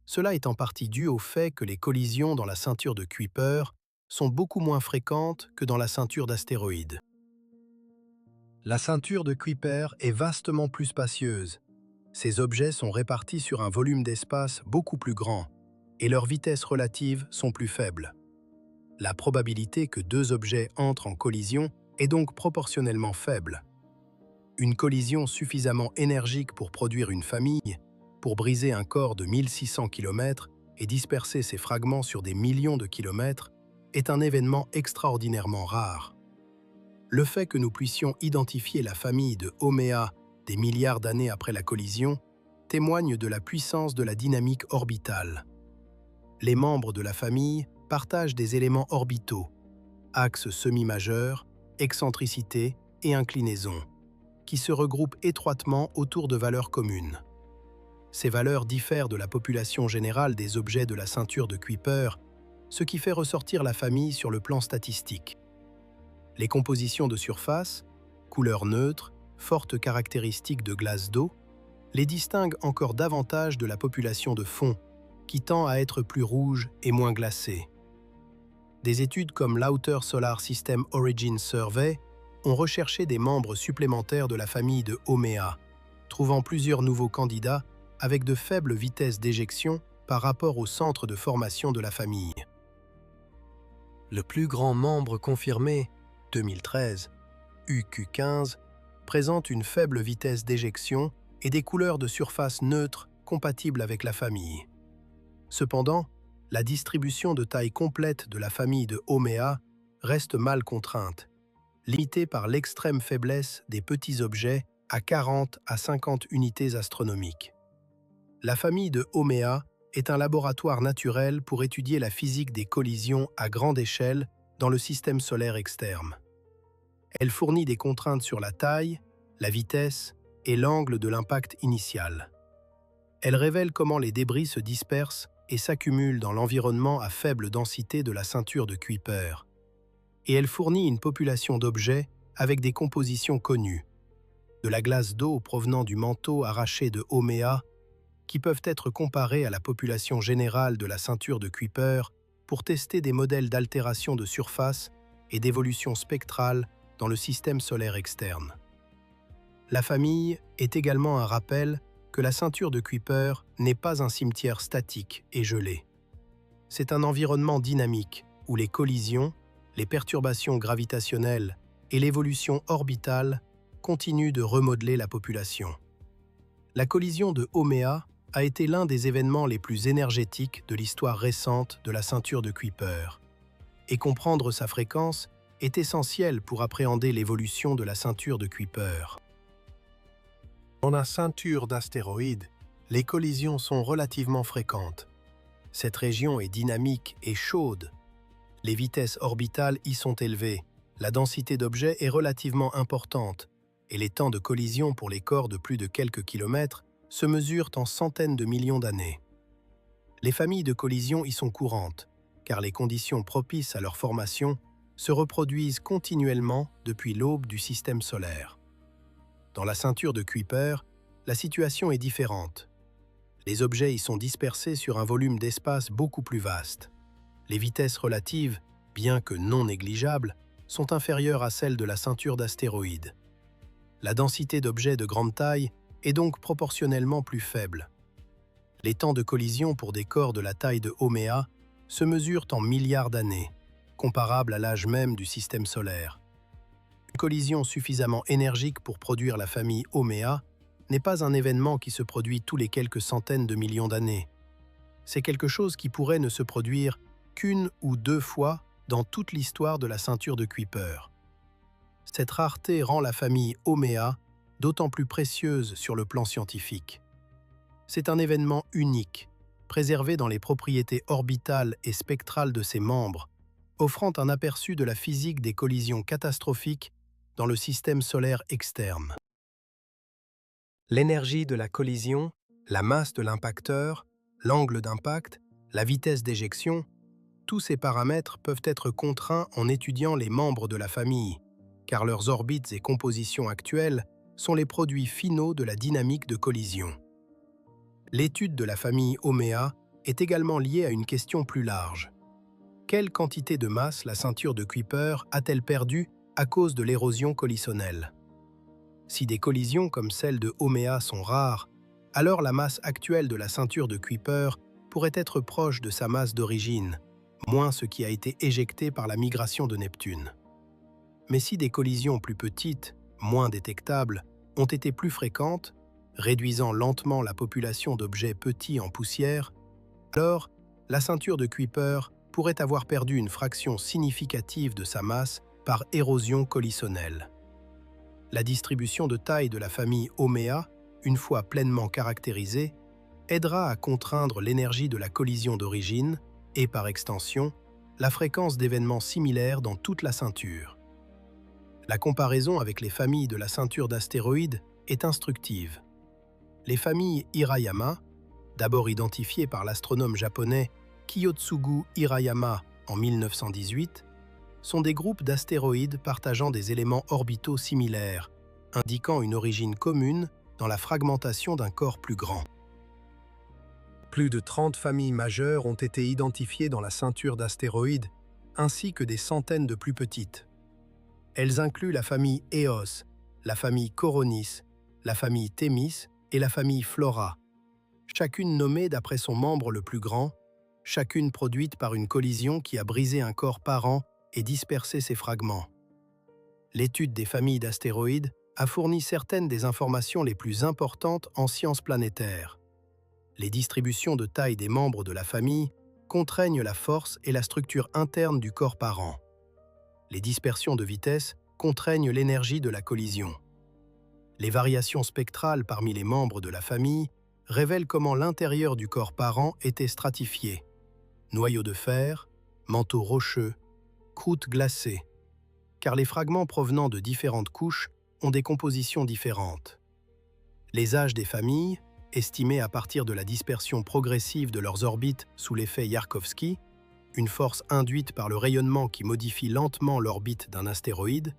Cela est en partie dû au fait que les collisions dans la ceinture de Kuiper sont beaucoup moins fréquentes que dans la ceinture d'astéroïdes. La ceinture de Kuiper est vastement plus spacieuse. Ces objets sont répartis sur un volume d'espace beaucoup plus grand et leurs vitesses relatives sont plus faibles. La probabilité que deux objets entrent en collision est donc proportionnellement faible. Une collision suffisamment énergique pour produire une famille, pour briser un corps de 1600 km et disperser ses fragments sur des millions de kilomètres, est un événement extraordinairement rare. Le fait que nous puissions identifier la famille de Haumea des milliards d'années après la collision témoigne de la puissance de la dynamique orbitale. Les membres de la famille partagent des éléments orbitaux, axes semi-majeurs, excentricité et inclinaison, qui se regroupent étroitement autour de valeurs communes. Ces valeurs diffèrent de la population générale des objets de la ceinture de Kuiper, ce qui fait ressortir la famille sur le plan statistique. Les compositions de surface, couleurs neutres, fortes caractéristiques de glace d'eau, les distinguent encore davantage de la population de fond, qui tend à être plus rouge et moins glacée. Des études comme l'Outer Solar System Origin Survey ont recherché des membres supplémentaires de la famille de Haumea, trouvant plusieurs nouveaux candidats avec de faibles vitesses d'éjection par rapport au centre de formation de la famille. Le plus grand membre confirmé, 2013, UQ15, présente une faible vitesse d'éjection et des couleurs de surface neutres compatibles avec la famille. Cependant, la distribution de taille complète de la famille de Haumea reste mal contrainte, limitée par l'extrême faiblesse des petits objets à 40 à 50 unités astronomiques. La famille de Haumea est un laboratoire naturel pour étudier la physique des collisions à grande échelle dans le système solaire externe. Elle fournit des contraintes sur la taille, la vitesse et l'angle de l'impact initial. Elle révèle comment les débris se dispersent et s'accumulent dans l'environnement à faible densité de la ceinture de Kuiper. Et elle fournit une population d'objets avec des compositions connues, de la glace d'eau provenant du manteau arraché de Haumea, qui peuvent être comparés à la population générale de la ceinture de Kuiper pour tester des modèles d'altération de surface et d'évolution spectrale dans le système solaire externe. La famille est également un rappel que la ceinture de Kuiper n'est pas un cimetière statique et gelé. C'est un environnement dynamique où les collisions, les perturbations gravitationnelles et l'évolution orbitale continuent de remodeler la population. La collision de Haumea a été l'un des événements les plus énergétiques de l'histoire récente de la ceinture de Kuiper, et comprendre sa fréquence est essentiel pour appréhender l'évolution de la ceinture de Kuiper. Dans la ceinture d'astéroïdes, les collisions sont relativement fréquentes. Cette région est dynamique et chaude. Les vitesses orbitales y sont élevées, la densité d'objets est relativement importante, et les temps de collision pour les corps de plus de quelques kilomètres se mesurent en centaines de millions d'années. Les familles de collisions y sont courantes, car les conditions propices à leur formation se reproduisent continuellement depuis l'aube du système solaire. Dans la ceinture de Kuiper, la situation est différente. Les objets y sont dispersés sur un volume d'espace beaucoup plus vaste. Les vitesses relatives, bien que non négligeables, sont inférieures à celles de la ceinture d'astéroïdes. La densité d'objets de grande taille est donc proportionnellement plus faible. Les temps de collision pour des corps de la taille de Haumea se mesurent en milliards d'années, comparables à l'âge même du système solaire. Une collision suffisamment énergique pour produire la famille Haumea n'est pas un événement qui se produit tous les quelques centaines de millions d'années. C'est quelque chose qui pourrait ne se produire qu'une ou deux fois dans toute l'histoire de la ceinture de Kuiper. Cette rareté rend la famille Haumea d'autant plus précieuse sur le plan scientifique. C'est un événement unique, préservé dans les propriétés orbitales et spectrales de ses membres, offrant un aperçu de la physique des collisions catastrophiques dans le système solaire externe. L'énergie de la collision, la masse de l'impacteur, l'angle d'impact, la vitesse d'éjection, tous ces paramètres peuvent être contraints en étudiant les membres de la famille, car leurs orbites et compositions actuelles sont les produits finaux de la dynamique de collision. L'étude de la famille Haumea est également liée à une question plus large. Quelle quantité de masse la ceinture de Kuiper a-t-elle perdue à cause de l'érosion collisionnelle? Si des collisions comme celle de Haumea sont rares, alors la masse actuelle de la ceinture de Kuiper pourrait être proche de sa masse d'origine, moins ce qui a été éjecté par la migration de Neptune. Mais si des collisions plus petites, moins détectables, ont été plus fréquentes, réduisant lentement la population d'objets petits en poussière, alors la ceinture de Kuiper pourrait avoir perdu une fraction significative de sa masse par érosion collisionnelle. La distribution de taille de la famille Haumea, une fois pleinement caractérisée, aidera à contraindre l'énergie de la collision d'origine et, par extension, la fréquence d'événements similaires dans toute la ceinture. La comparaison avec les familles de la ceinture d'astéroïdes est instructive. Les familles Hirayama, d'abord identifiées par l'astronome japonais Kiyotsugu Hirayama en 1918, sont des groupes d'astéroïdes partageant des éléments orbitaux similaires, indiquant une origine commune dans la fragmentation d'un corps plus grand. Plus de 30 familles majeures ont été identifiées dans la ceinture d'astéroïdes, ainsi que des centaines de plus petites. Elles incluent la famille Eos, la famille Coronis, la famille Thémis et la famille Flora, chacune nommée d'après son membre le plus grand, chacune produite par une collision qui a brisé un corps parent et dispersé ses fragments. L'étude des familles d'astéroïdes a fourni certaines des informations les plus importantes en sciences planétaires. Les distributions de taille des membres de la famille contraignent la force et la structure interne du corps parent. Les dispersions de vitesse contraignent l'énergie de la collision. Les variations spectrales parmi les membres de la famille révèlent comment l'intérieur du corps parent était stratifié. Noyaux de fer, manteaux rocheux, croûte glacée, car les fragments provenant de différentes couches ont des compositions différentes. Les âges des familles, estimés à partir de la dispersion progressive de leurs orbites sous l'effet Yarkovsky, une force induite par le rayonnement qui modifie lentement l'orbite d'un astéroïde,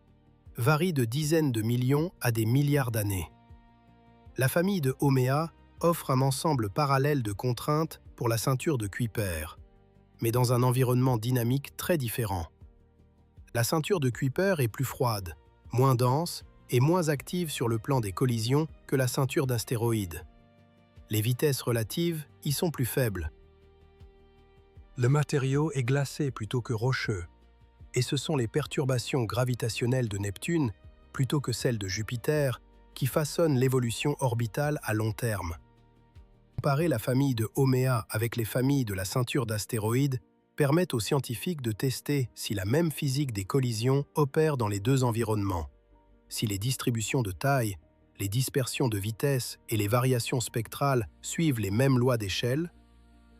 varient de dizaines de millions à des milliards d'années. La famille de Haumea offre un ensemble parallèle de contraintes pour la ceinture de Kuiper, mais dans un environnement dynamique très différent. La ceinture de Kuiper est plus froide, moins dense et moins active sur le plan des collisions que la ceinture d'astéroïdes. Les vitesses relatives y sont plus faibles. Le matériau est glacé plutôt que rocheux, et ce sont les perturbations gravitationnelles de Neptune, plutôt que celles de Jupiter, qui façonnent l'évolution orbitale à long terme. Comparer la famille de Haumea avec les familles de la ceinture d'astéroïdes permet aux scientifiques de tester si la même physique des collisions opère dans les deux environnements, si les distributions de taille, les dispersions de vitesse et les variations spectrales suivent les mêmes lois d'échelle,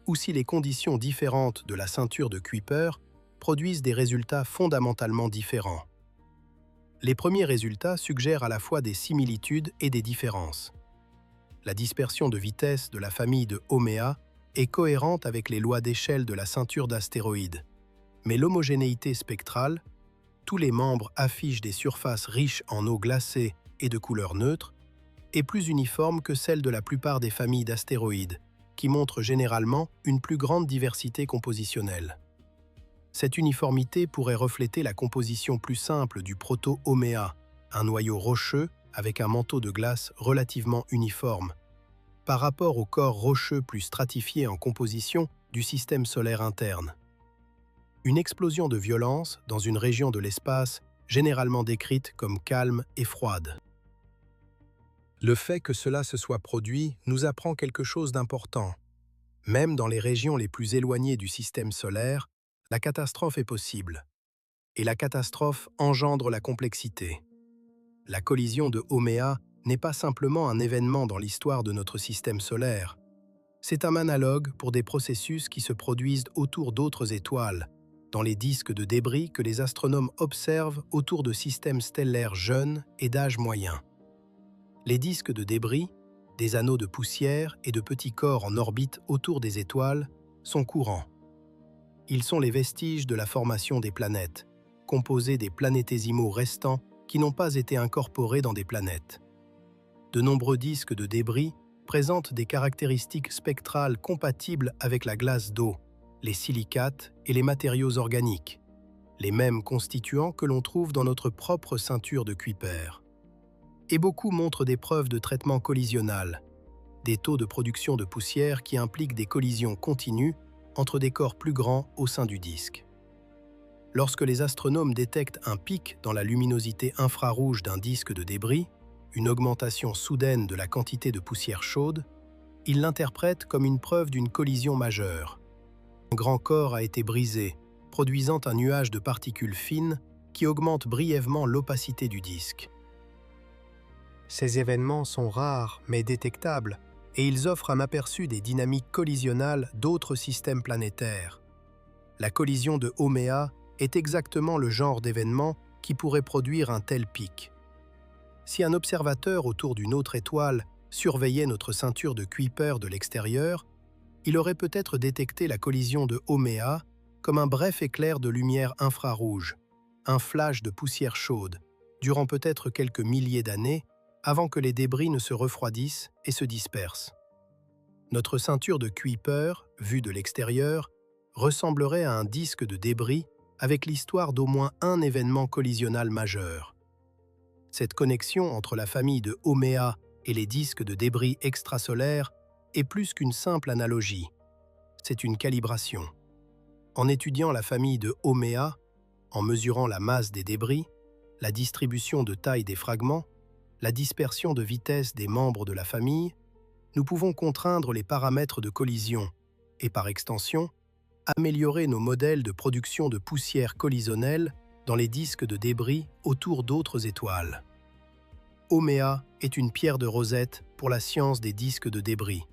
ou si les conditions différentes de la ceinture de Kuiper produisent des résultats fondamentalement différents. Les premiers résultats suggèrent à la fois des similitudes et des différences. La dispersion de vitesse de la famille de Haumea est cohérente avec les lois d'échelle de la ceinture d'astéroïdes, mais l'homogénéité spectrale, tous les membres affichent des surfaces riches en eau glacée et de couleur neutre, est plus uniforme que celle de la plupart des familles d'astéroïdes, qui montrent généralement une plus grande diversité compositionnelle. Cette uniformité pourrait refléter la composition plus simple du proto-Haumea, un noyau rocheux avec un manteau de glace relativement uniforme, par rapport au corps rocheux plus stratifié en composition du système solaire interne. Une explosion de violence dans une région de l'espace généralement décrite comme calme et froide. Le fait que cela se soit produit nous apprend quelque chose d'important. Même dans les régions les plus éloignées du système solaire, la catastrophe est possible. Et la catastrophe engendre la complexité. La collision de Haumea n'est pas simplement un événement dans l'histoire de notre système solaire. C'est un analogue pour des processus qui se produisent autour d'autres étoiles, dans les disques de débris que les astronomes observent autour de systèmes stellaires jeunes et d'âge moyen. Les disques de débris, des anneaux de poussière et de petits corps en orbite autour des étoiles, sont courants. Ils sont les vestiges de la formation des planètes, composés des planétésimaux restants qui n'ont pas été incorporés dans des planètes. De nombreux disques de débris présentent des caractéristiques spectrales compatibles avec la glace d'eau, les silicates et les matériaux organiques, les mêmes constituants que l'on trouve dans notre propre ceinture de Kuiper. Et beaucoup montrent des preuves de traitement collisionnal, des taux de production de poussière qui impliquent des collisions continues entre des corps plus grands au sein du disque. Lorsque les astronomes détectent un pic dans la luminosité infrarouge d'un disque de débris, une augmentation soudaine de la quantité de poussière chaude, ils l'interprètent comme une preuve d'une collision majeure. Un grand corps a été brisé, produisant un nuage de particules fines qui augmente brièvement l'opacité du disque. Ces événements sont rares mais détectables, et ils offrent un aperçu des dynamiques collisionnelles d'autres systèmes planétaires. La collision de Haumea est exactement le genre d'événement qui pourrait produire un tel pic. Si un observateur autour d'une autre étoile surveillait notre ceinture de Kuiper de l'extérieur, il aurait peut-être détecté la collision de Haumea comme un bref éclair de lumière infrarouge, un flash de poussière chaude, durant peut-être quelques milliers d'années, avant que les débris ne se refroidissent et se dispersent. Notre ceinture de Kuiper, vue de l'extérieur, ressemblerait à un disque de débris avec l'histoire d'au moins un événement collisionnel majeur. Cette connexion entre la famille de Haumea et les disques de débris extrasolaires est plus qu'une simple analogie. C'est une calibration. En étudiant la famille de Haumea, en mesurant la masse des débris, la distribution de taille des fragments, la dispersion de vitesse des membres de la famille, nous pouvons contraindre les paramètres de collision et, par extension, améliorer nos modèles de production de poussière collisionnelle dans les disques de débris autour d'autres étoiles. Haumea est une pierre de Rosette pour la science des disques de débris,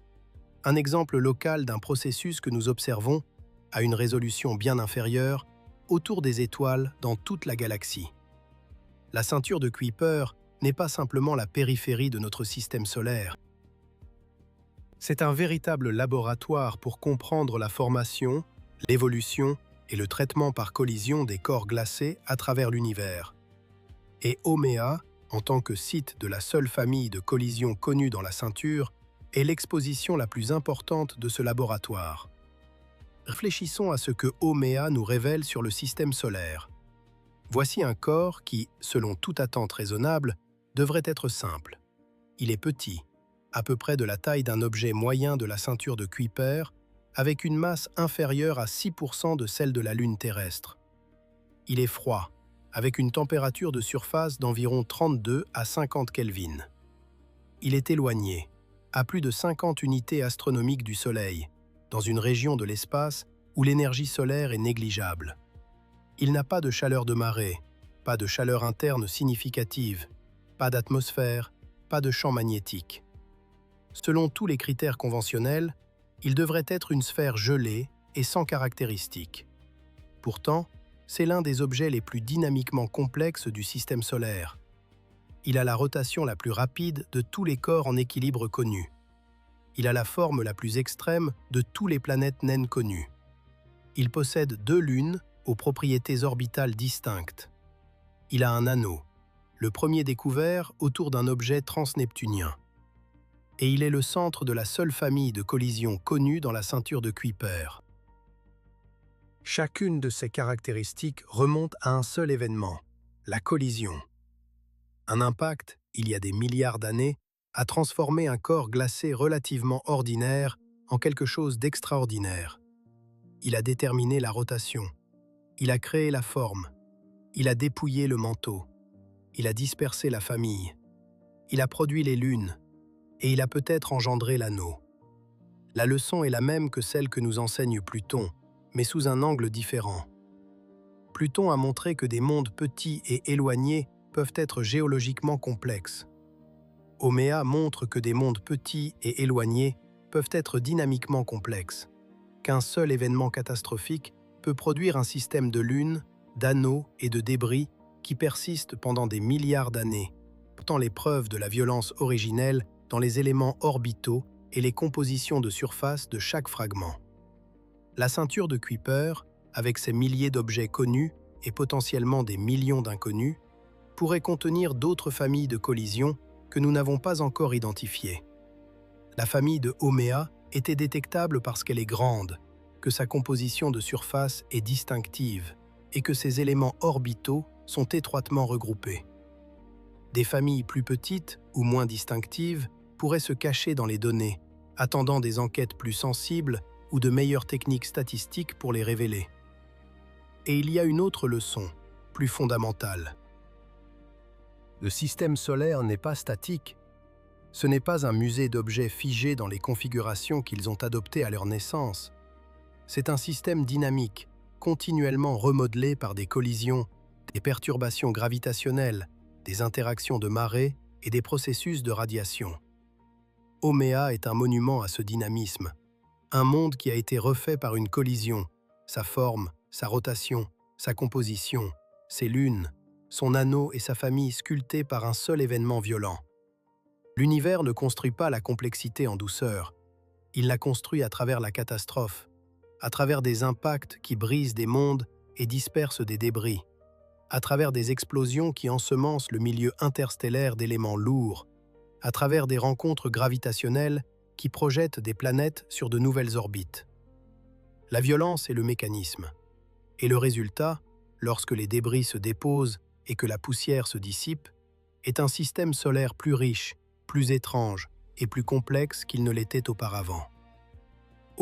un exemple local d'un processus que nous observons, à une résolution bien inférieure, autour des étoiles dans toute la galaxie. La ceinture de Kuiper n'est pas simplement la périphérie de notre système solaire. C'est un véritable laboratoire pour comprendre la formation, l'évolution et le traitement par collision des corps glacés à travers l'univers. Et Haumea, en tant que site de la seule famille de collisions connue dans la ceinture, est l'exposition la plus importante de ce laboratoire. Réfléchissons à ce que Haumea nous révèle sur le système solaire. Voici un corps qui, selon toute attente raisonnable, devrait être simple. Il est petit, à peu près de la taille d'un objet moyen de la ceinture de Kuiper, avec une masse inférieure à 6% de celle de la Lune terrestre. Il est froid, avec une température de surface d'environ 32 à 50 Kelvin. Il est éloigné, à plus de 50 unités astronomiques du Soleil, dans une région de l'espace où l'énergie solaire est négligeable. Il n'a pas de chaleur de marée, pas de chaleur interne significative, pas d'atmosphère, pas de champ magnétique. Selon tous les critères conventionnels, il devrait être une sphère gelée et sans caractéristiques. Pourtant, c'est l'un des objets les plus dynamiquement complexes du système solaire. Il a la rotation la plus rapide de tous les corps en équilibre connus. Il a la forme la plus extrême de tous les planètes naines connues. Il possède 2 lunes aux propriétés orbitales distinctes. Il a un anneau, le premier découvert autour d'un objet transneptunien. Et il est le centre de la seule famille de collisions connue dans la ceinture de Kuiper. Chacune de ces caractéristiques remonte à un seul événement, la collision. Un impact, il y a des milliards d'années, a transformé un corps glacé relativement ordinaire en quelque chose d'extraordinaire. Il a déterminé la rotation, il a créé la forme, il a dépouillé le manteau, il a dispersé la famille, il a produit les lunes, et il a peut-être engendré l'anneau. La leçon est la même que celle que nous enseigne Pluton, mais sous un angle différent. Pluton a montré que des mondes petits et éloignés peuvent être géologiquement complexes. Haumea montre que des mondes petits et éloignés peuvent être dynamiquement complexes, qu'un seul événement catastrophique peut produire un système de lunes, d'anneaux et de débris qui persistent pendant des milliards d'années, portant les preuves de la violence originelle dans les éléments orbitaux et les compositions de surface de chaque fragment. La ceinture de Kuiper, avec ses milliers d'objets connus et potentiellement des millions d'inconnus, pourrait contenir d'autres familles de collisions que nous n'avons pas encore identifiées. La famille de Haumea était détectable parce qu'elle est grande, que sa composition de surface est distinctive et que ses éléments orbitaux sont étroitement regroupés. Des familles plus petites ou moins distinctives pourraient se cacher dans les données, attendant des enquêtes plus sensibles ou de meilleures techniques statistiques pour les révéler. Et il y a une autre leçon, plus fondamentale. Le système solaire n'est pas statique. Ce n'est pas un musée d'objets figés dans les configurations qu'ils ont adoptées à leur naissance. C'est un système dynamique, continuellement remodelé par des collisions, des perturbations gravitationnelles, des interactions de marée et des processus de radiation. Ouméa est un monument à ce dynamisme, un monde qui a été refait par une collision, sa forme, sa rotation, sa composition, ses lunes, son anneau et sa famille sculptés par un seul événement violent. L'univers ne construit pas la complexité en douceur, il la construit à travers la catastrophe, à travers des impacts qui brisent des mondes et dispersent des débris, à travers des explosions qui ensemencent le milieu interstellaire d'éléments lourds, à travers des rencontres gravitationnelles qui projettent des planètes sur de nouvelles orbites. La violence est le mécanisme. Et le résultat, lorsque les débris se déposent et que la poussière se dissipe, est un système solaire plus riche, plus étrange et plus complexe qu'il ne l'était auparavant.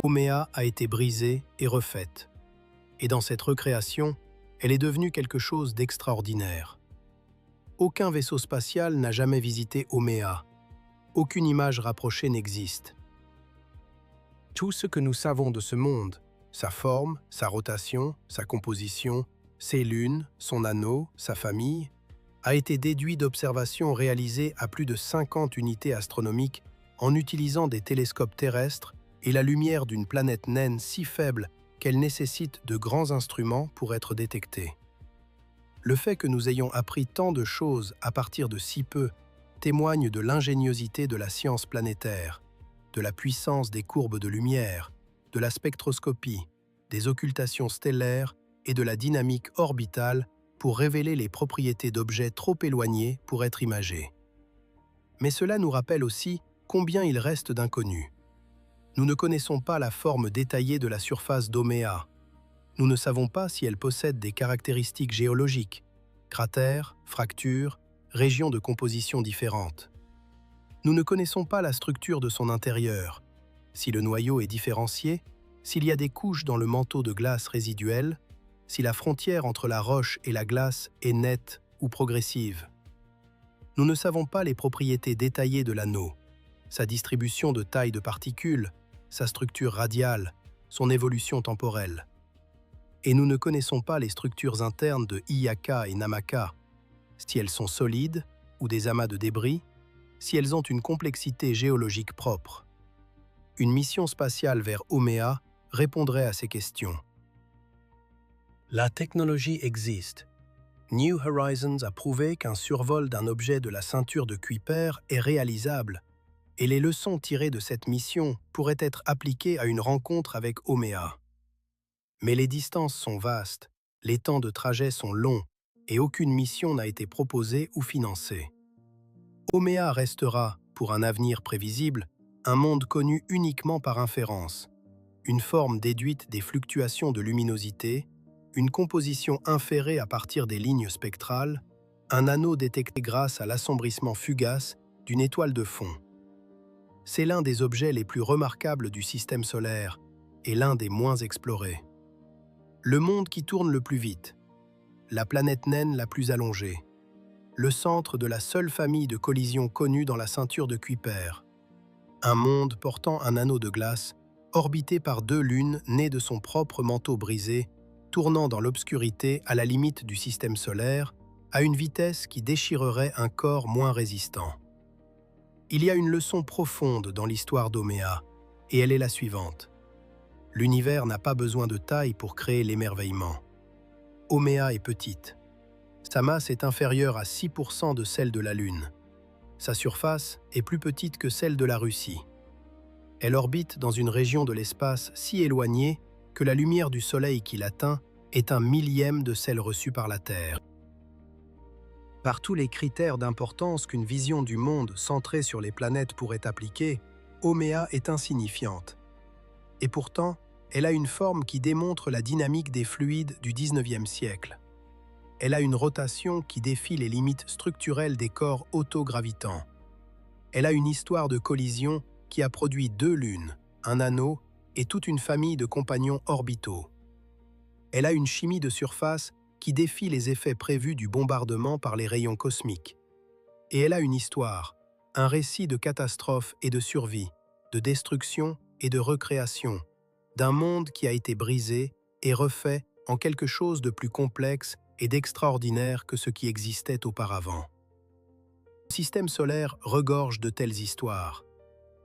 Ouméa a été brisée et refaite. Et dans cette recréation, elle est devenue quelque chose d'extraordinaire. Aucun vaisseau spatial n'a jamais visité Ouméa. Aucune image rapprochée n'existe. Tout ce que nous savons de ce monde, sa forme, sa rotation, sa composition, ses lunes, son anneau, sa famille, a été déduit d'observations réalisées à plus de 50 unités astronomiques en utilisant des télescopes terrestres et la lumière d'une planète naine si faible qu'elle nécessite de grands instruments pour être détectée. Le fait que nous ayons appris tant de choses à partir de si peu témoigne de l'ingéniosité de la science planétaire, de la puissance des courbes de lumière, de la spectroscopie, des occultations stellaires et de la dynamique orbitale pour révéler les propriétés d'objets trop éloignés pour être imagés. Mais cela nous rappelle aussi combien il reste d'inconnus. Nous ne connaissons pas la forme détaillée de la surface d'Ouméa. Nous ne savons pas si elle possède des caractéristiques géologiques, cratères, fractures, régions de composition différentes. Nous ne connaissons pas la structure de son intérieur, si le noyau est différencié, s'il y a des couches dans le manteau de glace résiduelle, si la frontière entre la roche et la glace est nette ou progressive. Nous ne savons pas les propriétés détaillées de l'anneau, sa distribution de taille de particules, sa structure radiale, son évolution temporelle. Et nous ne connaissons pas les structures internes de Iyaka et Namaka, si elles sont solides ou des amas de débris, si elles ont une complexité géologique propre. Une mission spatiale vers Ouméa répondrait à ces questions. La technologie existe. New Horizons a prouvé qu'un survol d'un objet de la ceinture de Kuiper est réalisable, et les leçons tirées de cette mission pourraient être appliquées à une rencontre avec Ouméa. Mais les distances sont vastes, les temps de trajet sont longs, et aucune mission n'a été proposée ou financée. Ouméa restera, pour un avenir prévisible, un monde connu uniquement par inférence, une forme déduite des fluctuations de luminosité, une composition inférée à partir des lignes spectrales, un anneau détecté grâce à l'assombrissement fugace d'une étoile de fond. C'est l'un des objets les plus remarquables du système solaire et l'un des moins explorés. Le monde qui tourne le plus vite, la planète naine la plus allongée, le centre de la seule famille de collisions connue dans la ceinture de Kuiper, un monde portant un anneau de glace, orbité par deux lunes nées de son propre manteau brisé, tournant dans l'obscurité à la limite du système solaire, à une vitesse qui déchirerait un corps moins résistant. Il y a une leçon profonde dans l'histoire d'Ouméa, et elle est la suivante. L'univers n'a pas besoin de taille pour créer l'émerveillement. Ouméa est petite. Sa masse est inférieure à 6% de celle de la Lune. Sa surface est plus petite que celle de la Russie. Elle orbite dans une région de l'espace si éloignée que la lumière du Soleil qui l'atteint est un millième de celle reçue par la Terre. Par tous les critères d'importance qu'une vision du monde centrée sur les planètes pourrait appliquer, Ouméa est insignifiante. Et pourtant, elle a une forme qui démontre la dynamique des fluides du XIXe siècle. Elle a une rotation qui défie les limites structurelles des corps autogravitants. Elle a une histoire de collision qui a produit deux lunes, un anneau et toute une famille de compagnons orbitaux. Elle a une chimie de surface qui défie les effets prévus du bombardement par les rayons cosmiques. Et elle a une histoire, un récit de catastrophes et de survie, de destruction et de recréation, d'un monde qui a été brisé et refait en quelque chose de plus complexe et d'extraordinaire que ce qui existait auparavant. Le système solaire regorge de telles histoires.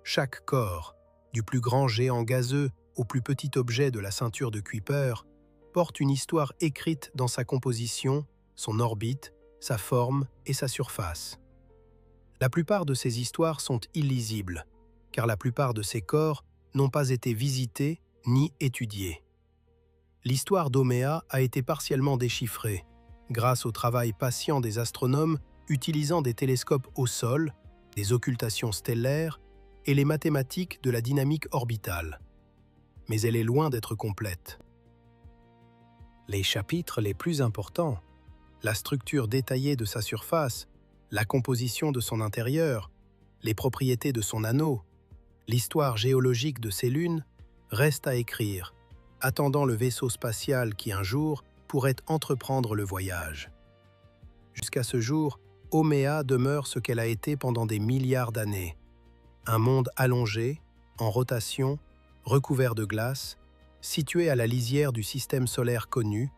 Chaque corps, du plus grand géant gazeux au plus petit objet de la ceinture de Kuiper, porte une histoire écrite dans sa composition, son orbite, sa forme et sa surface. La plupart de ces histoires sont illisibles, car la plupart de ces corps n'ont pas été visités ni étudiés. L'histoire d'Oméa a été partiellement déchiffrée, grâce au travail patient des astronomes utilisant des télescopes au sol, des occultations stellaires et les mathématiques de la dynamique orbitale. Mais elle est loin d'être complète. Les chapitres les plus importants, la structure détaillée de sa surface, la composition de son intérieur, les propriétés de son anneau, l'histoire géologique de ses lunes, restent à écrire, attendant le vaisseau spatial qui un jour pourrait entreprendre le voyage. Jusqu'à ce jour, Oméa demeure ce qu'elle a été pendant des milliards d'années. Un monde allongé, en rotation, recouvert de glace, situé à la lisière du système solaire connu,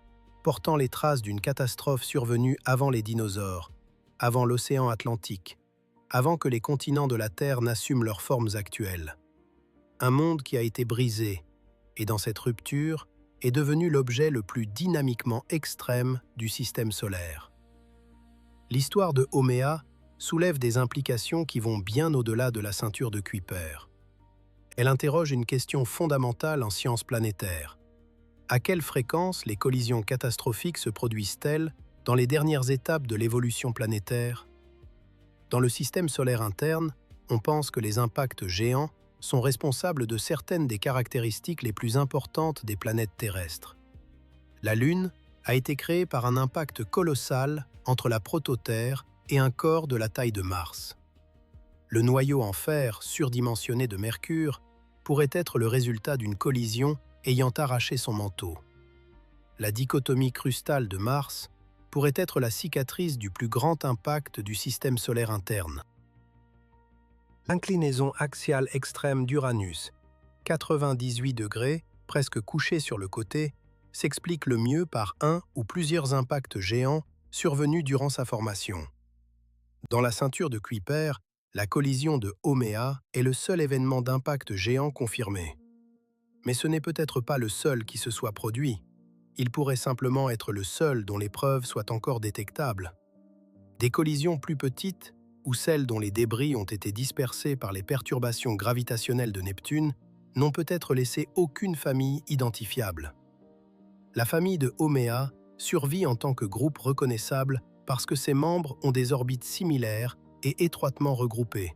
portant les traces d'une catastrophe survenue avant les dinosaures, avant l'océan Atlantique, avant que les continents de la Terre n'assument leurs formes actuelles. Un monde qui a été brisé, et dans cette rupture, est devenu l'objet le plus dynamiquement extrême du système solaire. L'histoire de Oméa soulève des implications qui vont bien au-delà de la ceinture de Kuiper. Elle interroge une question fondamentale en sciences planétaires. À quelle fréquence les collisions catastrophiques se produisent-elles dans les dernières étapes de l'évolution planétaire? Dans le système solaire interne, on pense que les impacts géants sont responsables de certaines des caractéristiques les plus importantes des planètes terrestres. La Lune a été créée par un impact colossal entre la prototerre et un corps de la taille de Mars. Le noyau en fer surdimensionné de Mercure pourrait être le résultat d'une collision ayant arraché son manteau. La dichotomie crustale de Mars pourrait être la cicatrice du plus grand impact du système solaire interne. L'inclinaison axiale extrême d'Uranus, 98 degrés, presque couché sur le côté, s'explique le mieux par un ou plusieurs impacts géants survenus durant sa formation. Dans la ceinture de Kuiper, la collision de Oméa est le seul événement d'impact géant confirmé. Mais ce n'est peut-être pas le seul qui se soit produit. Il pourrait simplement être le seul dont les preuves soient encore détectables. Des collisions plus petites, ou celles dont les débris ont été dispersés par les perturbations gravitationnelles de Neptune, n'ont peut-être laissé aucune famille identifiable. La famille de Oméa survit en tant que groupe reconnaissable parce que ses membres ont des orbites similaires et étroitement regroupées.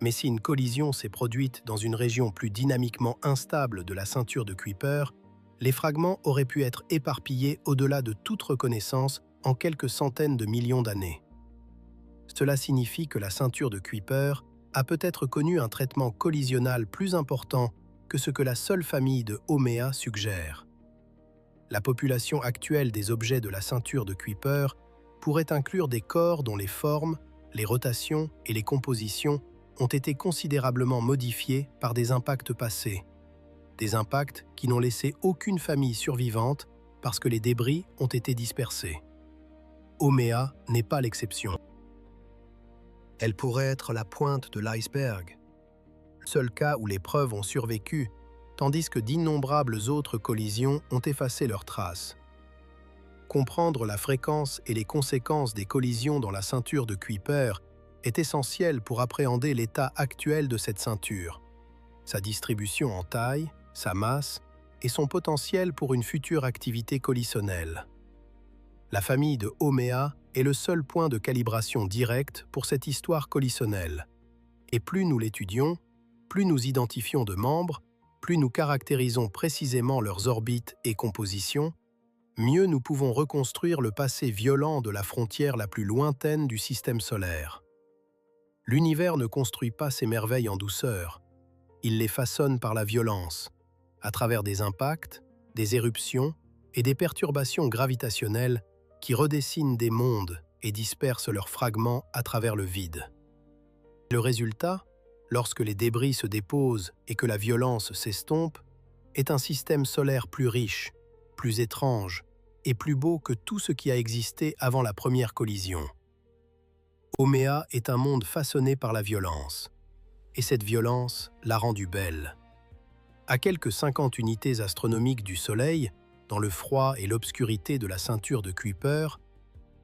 Mais si une collision s'est produite dans une région plus dynamiquement instable de la ceinture de Kuiper, les fragments auraient pu être éparpillés au-delà de toute reconnaissance en quelques centaines de millions d'années. Cela signifie que la ceinture de Kuiper a peut-être connu un traitement collisionnal plus important que ce que la seule famille de Oméa suggère. La population actuelle des objets de la ceinture de Kuiper pourrait inclure des corps dont les formes, les rotations et les compositions ont été considérablement modifiés par des impacts passés. Des impacts qui n'ont laissé aucune famille survivante parce que les débris ont été dispersés. Oméa n'est pas l'exception. Elle pourrait être la pointe de l'iceberg, le seul cas où les preuves ont survécu, tandis que d'innombrables autres collisions ont effacé leurs traces. Comprendre la fréquence et les conséquences des collisions dans la ceinture de Kuiper est essentiel pour appréhender l'état actuel de cette ceinture, sa distribution en taille, sa masse et son potentiel pour une future activité collisionnelle. La famille de Oméa est le seul point de calibration direct pour cette histoire collisionnelle. Et plus nous l'étudions, plus nous identifions de membres, plus nous caractérisons précisément leurs orbites et compositions, mieux nous pouvons reconstruire le passé violent de la frontière la plus lointaine du système solaire. L'univers ne construit pas ses merveilles en douceur, il les façonne par la violence, à travers des impacts, des éruptions et des perturbations gravitationnelles qui redessinent des mondes et dispersent leurs fragments à travers le vide. Le résultat, lorsque les débris se déposent et que la violence s'estompe, est un système solaire plus riche, plus étrange et plus beau que tout ce qui a existé avant la première collision. Haumea est un monde façonné par la violence, et cette violence l'a rendue belle. À quelques 50 unités astronomiques du Soleil, dans le froid et l'obscurité de la ceinture de Kuiper,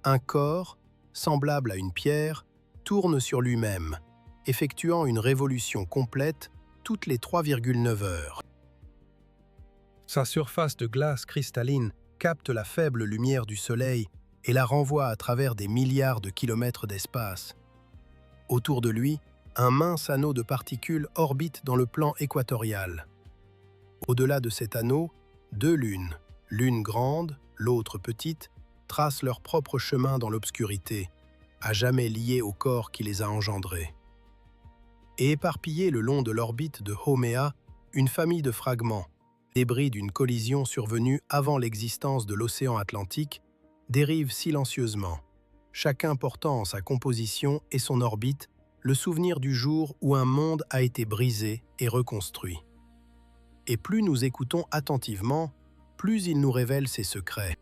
un corps, semblable à une pierre, tourne sur lui-même, effectuant une révolution complète toutes les 3,9 heures. Sa surface de glace cristalline capte la faible lumière du Soleil et la renvoie à travers des milliards de kilomètres d'espace. Autour de lui, un mince anneau de particules orbite dans le plan équatorial. Au-delà de cet anneau, deux lunes, l'une grande, l'autre petite, tracent leur propre chemin dans l'obscurité, à jamais liées au corps qui les a engendrés. Et éparpillés le long de l'orbite de Haumea, une famille de fragments, débris d'une collision survenue avant l'existence de l'océan Atlantique, dérivent silencieusement, chacun portant en sa composition et son orbite le souvenir du jour où un monde a été brisé et reconstruit. Et plus nous écoutons attentivement, plus il nous révèle ses secrets.